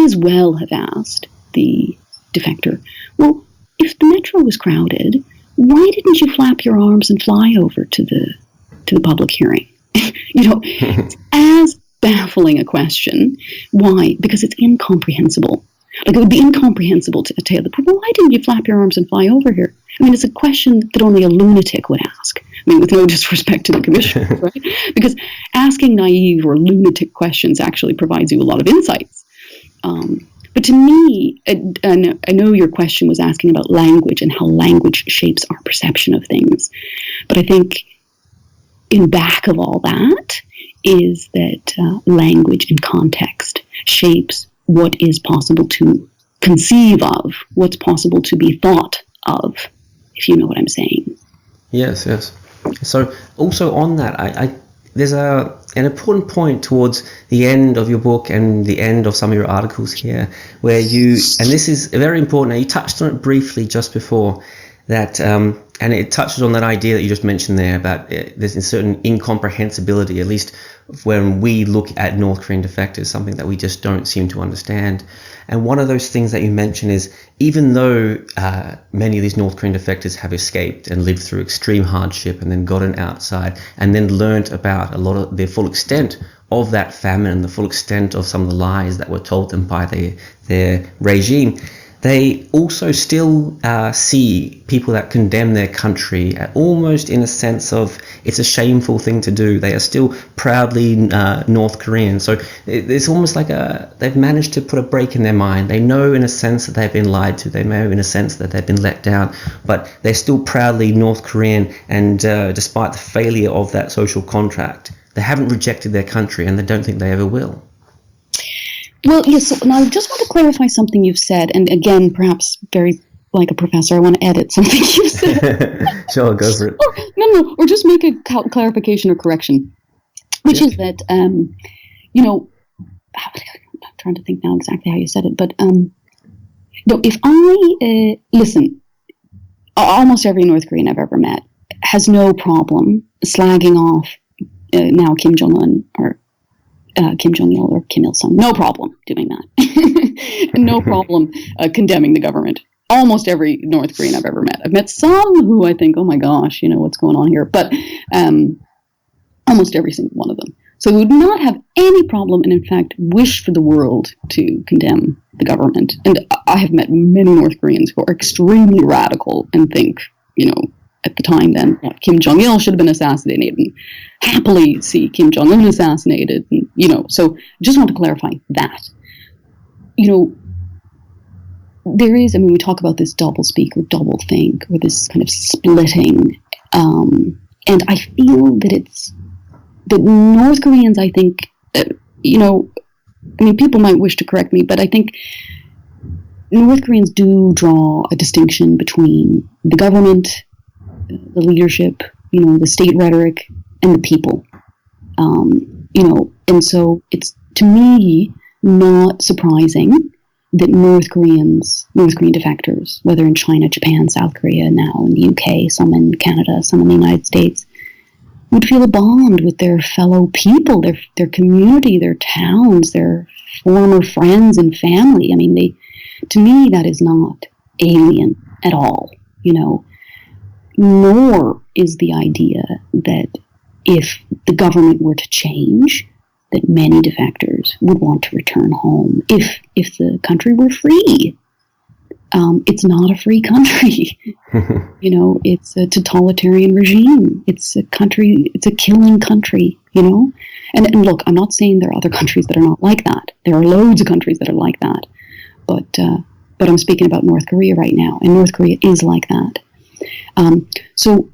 B: as well have asked the defector, well, if the metro was crowded, why didn't you flap your arms and fly over to the public hearing? It's as baffling a question. Why? Because it's incomprehensible. It would be incomprehensible to tell the people, why didn't you flap your arms and fly over here? It's a question that only a lunatic would ask. With no disrespect to the commissioner, right? Because asking naive or lunatic questions actually provides you a lot of insights. But to me, and I know your question was asking about language and how language shapes our perception of things. But I think in back of all that is that language and context shapes what is possible to conceive of, what's possible to be thought of, if you know what I'm saying.
A: Yes. So also on that, there's an important point towards the end of your book and the end of some of your articles here, where and this is very important, you touched on it briefly just before, that, and it touches on that idea that you just mentioned there about there's a certain incomprehensibility, at least when we look at North Korean defectors, something that we just don't seem to understand. And one of those things that you mentioned is, even though many of these North Korean defectors have escaped and lived through extreme hardship and then gotten outside and then learned about a lot of the full extent of that famine and the full extent of some of the lies that were told them by their regime, they also still see people that condemn their country almost in a sense of it's a shameful thing to do. They are still proudly North Korean. So it's almost like they've managed to put a break in their mind. They know in a sense that they've been lied to. They know in a sense that they've been let down, but they're still proudly North Korean. And despite the failure of that social contract, they haven't rejected their country, and they don't think they ever will.
B: Well, yes, so now I just want to clarify something you've said, and again, perhaps very like a professor, I want to edit something you said.
A: Sure, go for it.
B: Or just make a clarification or correction, which is that, I'm trying to think now exactly how you said it, but if I, listen, almost every North Korean I've ever met has no problem slagging off now Kim Jong-un or Kim Jong-il or Kim Il-sung. No problem doing that. And no problem condemning the government. Almost every North Korean I've ever met. I've met some who I think, oh my gosh, what's going on here? But almost every single one of them. So we would not have any problem and in fact wish for the world to condemn the government. And I have met many North Koreans who are extremely radical and think, at the time then, Kim Jong-il should have been assassinated and happily see Kim Jong-un assassinated. And, so just want to clarify that. There is, we talk about this double speak or double think or this kind of splitting. And I feel that North Koreans, I think, people might wish to correct me, but I think North Koreans do draw a distinction between the government, the leadership, the state rhetoric, and the people. And so it's, to me, not surprising that North Korean defectors, whether in China, Japan, South Korea, now in the UK, some in Canada, some in the United States, would feel a bond with their fellow people, their community, their towns, their former friends and family. I mean, to me, that is not alien at all, nor is the idea that if the government were to change, that many defectors would want to return home. If the country were free, it's not a free country. It's a totalitarian regime. It's a killing country, And look, I'm not saying there are other countries that are not like that. There are loads of countries that are like that. But I'm speaking about North Korea right now, and North Korea is like that. So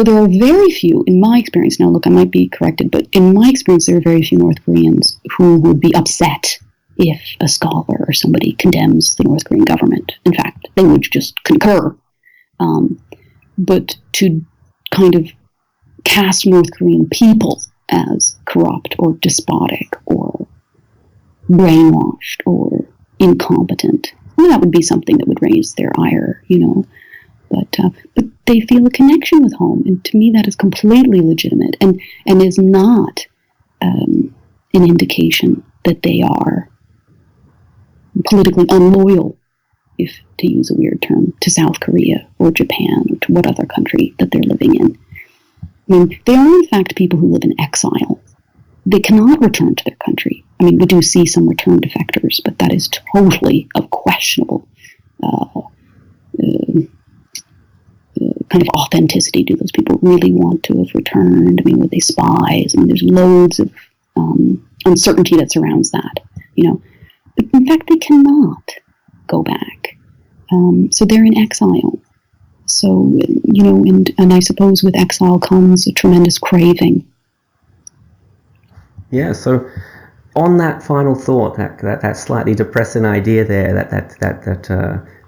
B: there are very few, in my experience, now look, I might be corrected, but in my experience, there are very few North Koreans who would be upset if a scholar or somebody condemns the North Korean government. In fact, they would just concur. But to kind of cast North Korean people as corrupt or despotic or brainwashed or incompetent, well, that would be something that would raise their ire, But they feel a connection with home, and to me that is completely legitimate and is not an indication that they are politically unloyal, if to use a weird term, to South Korea or Japan or to what other country that they're living in. I mean, they are in fact people who live in exile. They cannot return to their country. I mean, we do see some return defectors, but that is totally of questionable kind of authenticity. Do those people really want to have returned? I mean, were they spies? I mean, there's loads of uncertainty that surrounds that, But in fact, they cannot go back. So they're in exile. So, and I suppose with exile comes a tremendous craving.
A: Yeah, so on that final thought, that slightly depressing idea there,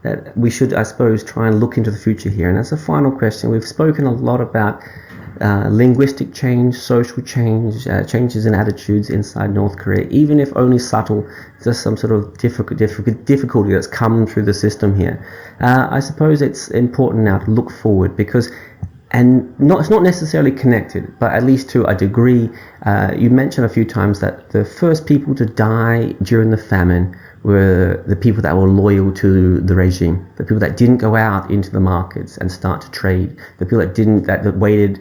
A: that we should, I suppose, try and look into the future here. And as a final question, we've spoken a lot about linguistic change, social change, changes in attitudes inside North Korea, even if only subtle, just some sort of difficulty that's come through the system here. I suppose it's important now to look forward because, it's not necessarily connected, but at least to a degree. You mentioned a few times that the first people to die during the famine were the people that were loyal to the regime, the people that didn't go out into the markets and start to trade, the people that waited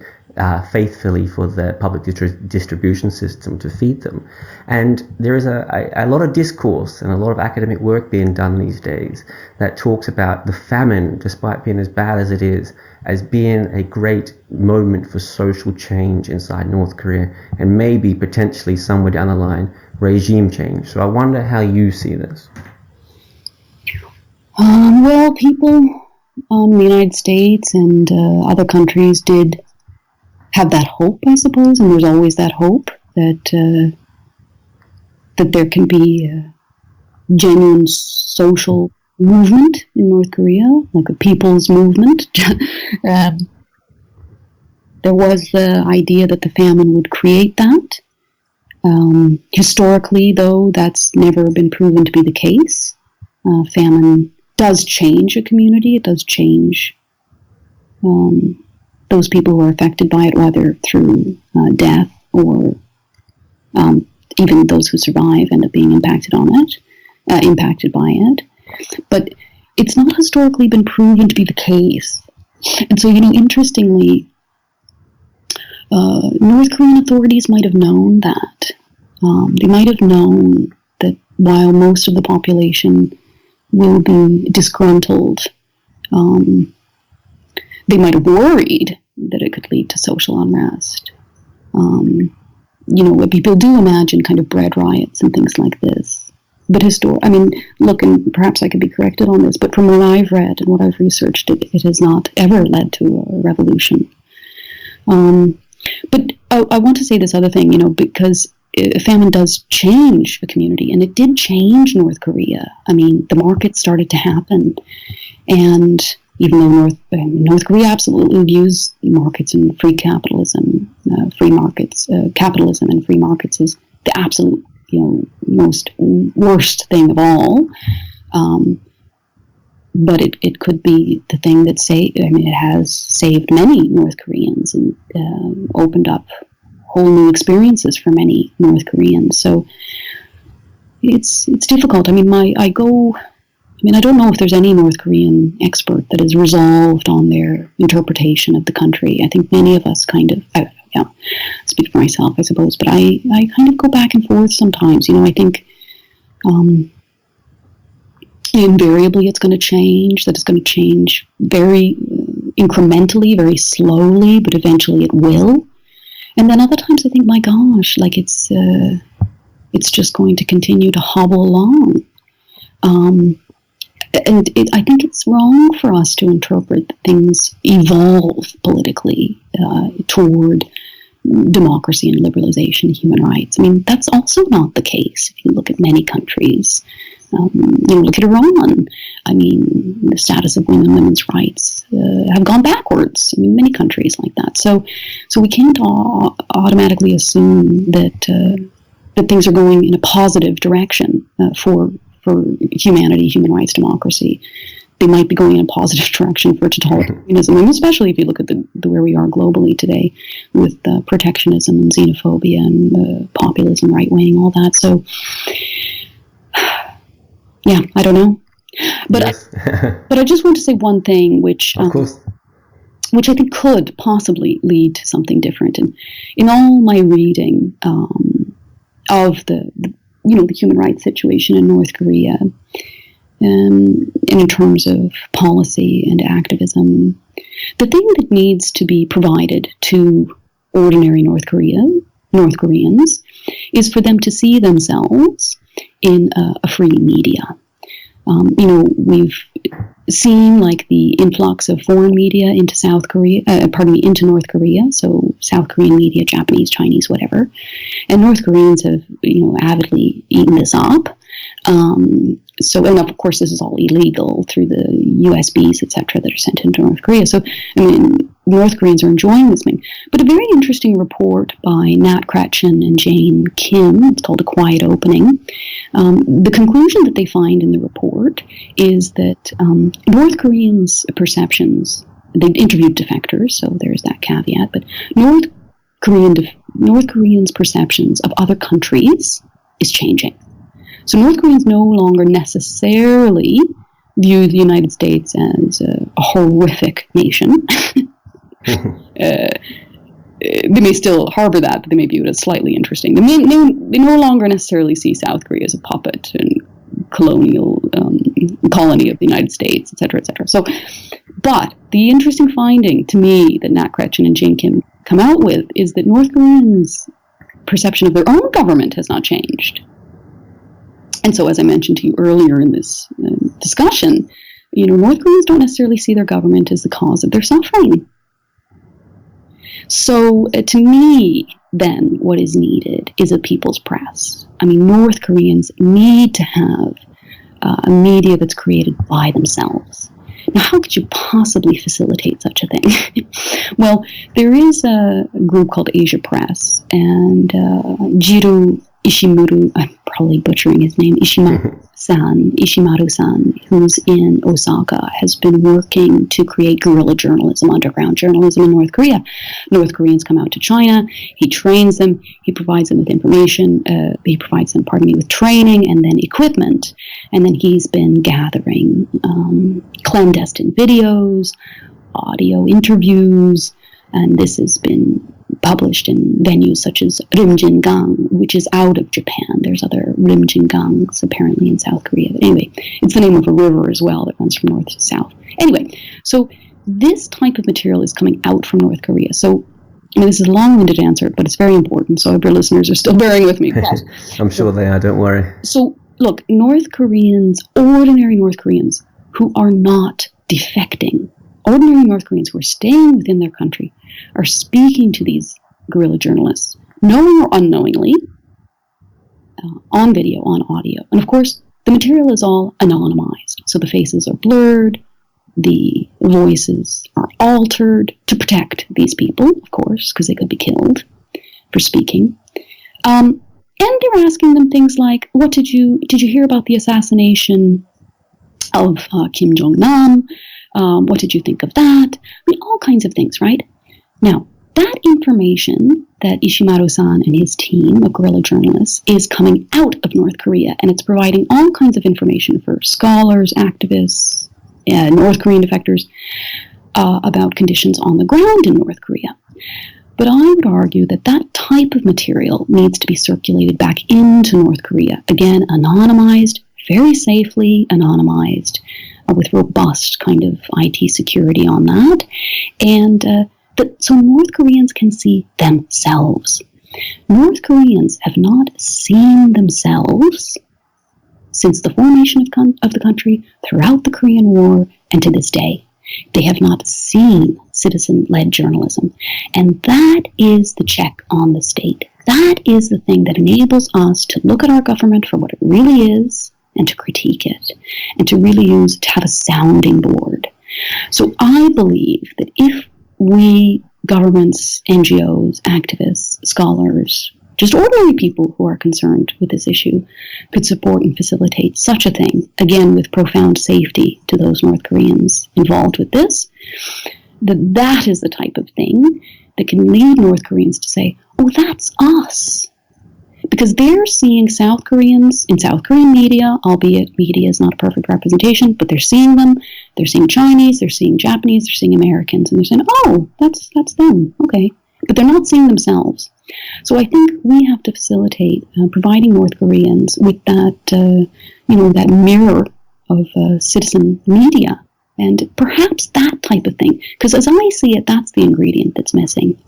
A: faithfully for the public distribution system to feed them. And there is a lot of discourse and a lot of academic work being done these days that talks about the famine, despite being as bad as it is, as being a great moment for social change inside North Korea, and maybe potentially somewhere down the line regime change. So I wonder how you see this.
B: Well, people in the United States and other countries did have that hope, I suppose, and there's always that hope that there can be a genuine social movement in North Korea, like a people's movement. There was the idea that the famine would create that. Historically, though, that's never been proven to be the case. Famine does change a community. It does change those people who are affected by it, whether through death or even those who survive end up being impacted by it. But it's not historically been proven to be the case. And so, interestingly, North Korean authorities might have known that. They might have known that while most of the population will be disgruntled, they might have worried that it could lead to social unrest. People do imagine kind of bread riots and things like this. But look, and perhaps I could be corrected on this, but from what I've read and what I've researched, it has not ever led to a revolution. But I want to say this other thing, because famine does change a community, and it did change North Korea. I mean, the market started to happen, and even though North Korea absolutely views markets and free capitalism, free markets, capitalism and free markets is the absolute, most worst thing of all. But it could be the thing that it has saved many North Koreans and opened up whole new experiences for many North Koreans. So it's difficult. I don't know if there's any North Korean expert that is resolved on their interpretation of the country. I think many of us speak for myself, I suppose, but I kind of go back and forth sometimes. I think invariably it's going to change, that it's going to change very incrementally, very slowly, but eventually it will. And then other times I think, my gosh, it's just going to continue to hobble along. And I think it's wrong for us to interpret that things evolve politically toward democracy and liberalization and human rights. I mean, that's also not the case if you look at many countries. Look at Iran. I mean, the status of women's rights have gone backwards. I mean, many countries like that. So we can't automatically assume that things are going in a positive direction for humanity, human rights, democracy. They might be going in a positive direction for totalitarianism, and especially if you look at the where we are globally today with protectionism and xenophobia and populism, right wing, all that. So, yeah, I don't know, but yes. But I just want to say one thing, which
A: of course,
B: which I think could possibly lead to something different. And in all my reading of the human rights situation in North Korea, and in terms of policy and activism, the thing that needs to be provided to ordinary North Koreans is for them to see themselves in a free media. We've seen the influx of foreign media into into North Korea. So South Korean media, Japanese, Chinese, whatever. And North Koreans have, avidly eaten this up. And of course, this is all illegal through the USBs, etc., that are sent into North Korea. So, North Koreans are enjoying this thing. But a very interesting report by Nat Kretchen and Jane Kim, it's called A Quiet Opening. The conclusion that they find in the report is that North Koreans' perceptions, they interviewed defectors, so there's that caveat, but North Koreans' perceptions of other countries is changing. So North Koreans no longer necessarily view the United States as a horrific nation. They may still harbor that, but they may view it as slightly interesting. They no longer necessarily see South Korea as a puppet and colonial colony of the United States, etc., etc. So, but the interesting finding to me that Nat Kretchen and Jane Kim come out with is that North Koreans' perception of their own government has not changed. And so, as I mentioned to you earlier in this discussion, North Koreans don't necessarily see their government as the cause of their suffering. So, to me, then, what is needed is a people's press. North Koreans need to have a media that's created by themselves. Now, how could you possibly facilitate such a thing? Well, there is a group called Asia Press, and Jiro Ishimaru, I'm probably butchering his name, Ishimaru-san, who's in Osaka, has been working to create guerrilla journalism, underground journalism in North Korea. North Koreans come out to China, he trains them, he provides them with information, he provides them, with training and then equipment. And then he's been gathering clandestine videos, audio interviews, and this has been published in venues such as Rimjingang, which is out of Japan. There's other Rimjingangs apparently in South Korea. But anyway, it's the name of a river as well that runs from north to south. Anyway, so this type of material is coming out from North Korea. So this is a long-winded answer, but it's very important. So if your listeners are still bearing with me.
A: I'm sure they are, don't worry.
B: So look, ordinary North Koreans who are not defecting, ordinary North Koreans who are staying within their country, are speaking to these guerrilla journalists, knowing or unknowingly, on video, on audio. And of course, the material is all anonymized. So the faces are blurred, the voices are altered to protect these people, of course, because they could be killed for speaking. And they're asking them things like, did you hear about the assassination of Kim Jong-nam? What did you think of that? I mean, all kinds of things, right? Now, that information that Ishimaru-san and his team of guerrilla journalists is coming out of North Korea, and it's providing all kinds of information for scholars, activists, North Korean defectors about conditions on the ground in North Korea. But I would argue that that type of material needs to be circulated back into North Korea. Again, anonymized, very safely anonymized, with robust kind of IT security on that. And so North Koreans can see themselves. North Koreans have not seen themselves since the formation of the country, throughout the Korean War, and to this day. They have not seen citizen-led journalism. And that is the check on the state. That is the thing that enables us to look at our government for what it really is and to critique it and to really have a sounding board. So I believe that if we, governments, NGOs, activists, scholars, just ordinary people who are concerned with this issue, could support and facilitate such a thing, again with profound safety to those North Koreans involved with this, that is the type of thing that can lead North Koreans to say, oh, that's us. Because they're seeing South Koreans in South Korean media, albeit media is not a perfect representation, but they're seeing them. They're seeing Chinese, they're seeing Japanese, they're seeing Americans, and they're saying, oh, that's them, okay. But they're not seeing themselves. So I think we have to facilitate providing North Koreans with that, that mirror of citizen media, and perhaps that type of thing. Because as I see it, that's the ingredient that's missing.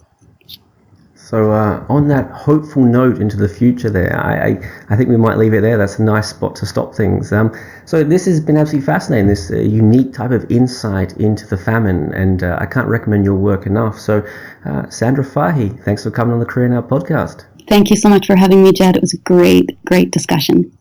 A: So on that hopeful note into the future there, I think we might leave it there. That's a nice spot to stop things. So this has been absolutely fascinating, this unique type of insight into the famine, and I can't recommend your work enough. So Sandra Fahy, thanks for coming on the Korea Now podcast.
B: Thank you so much for having me, Jed. It was a great, great discussion.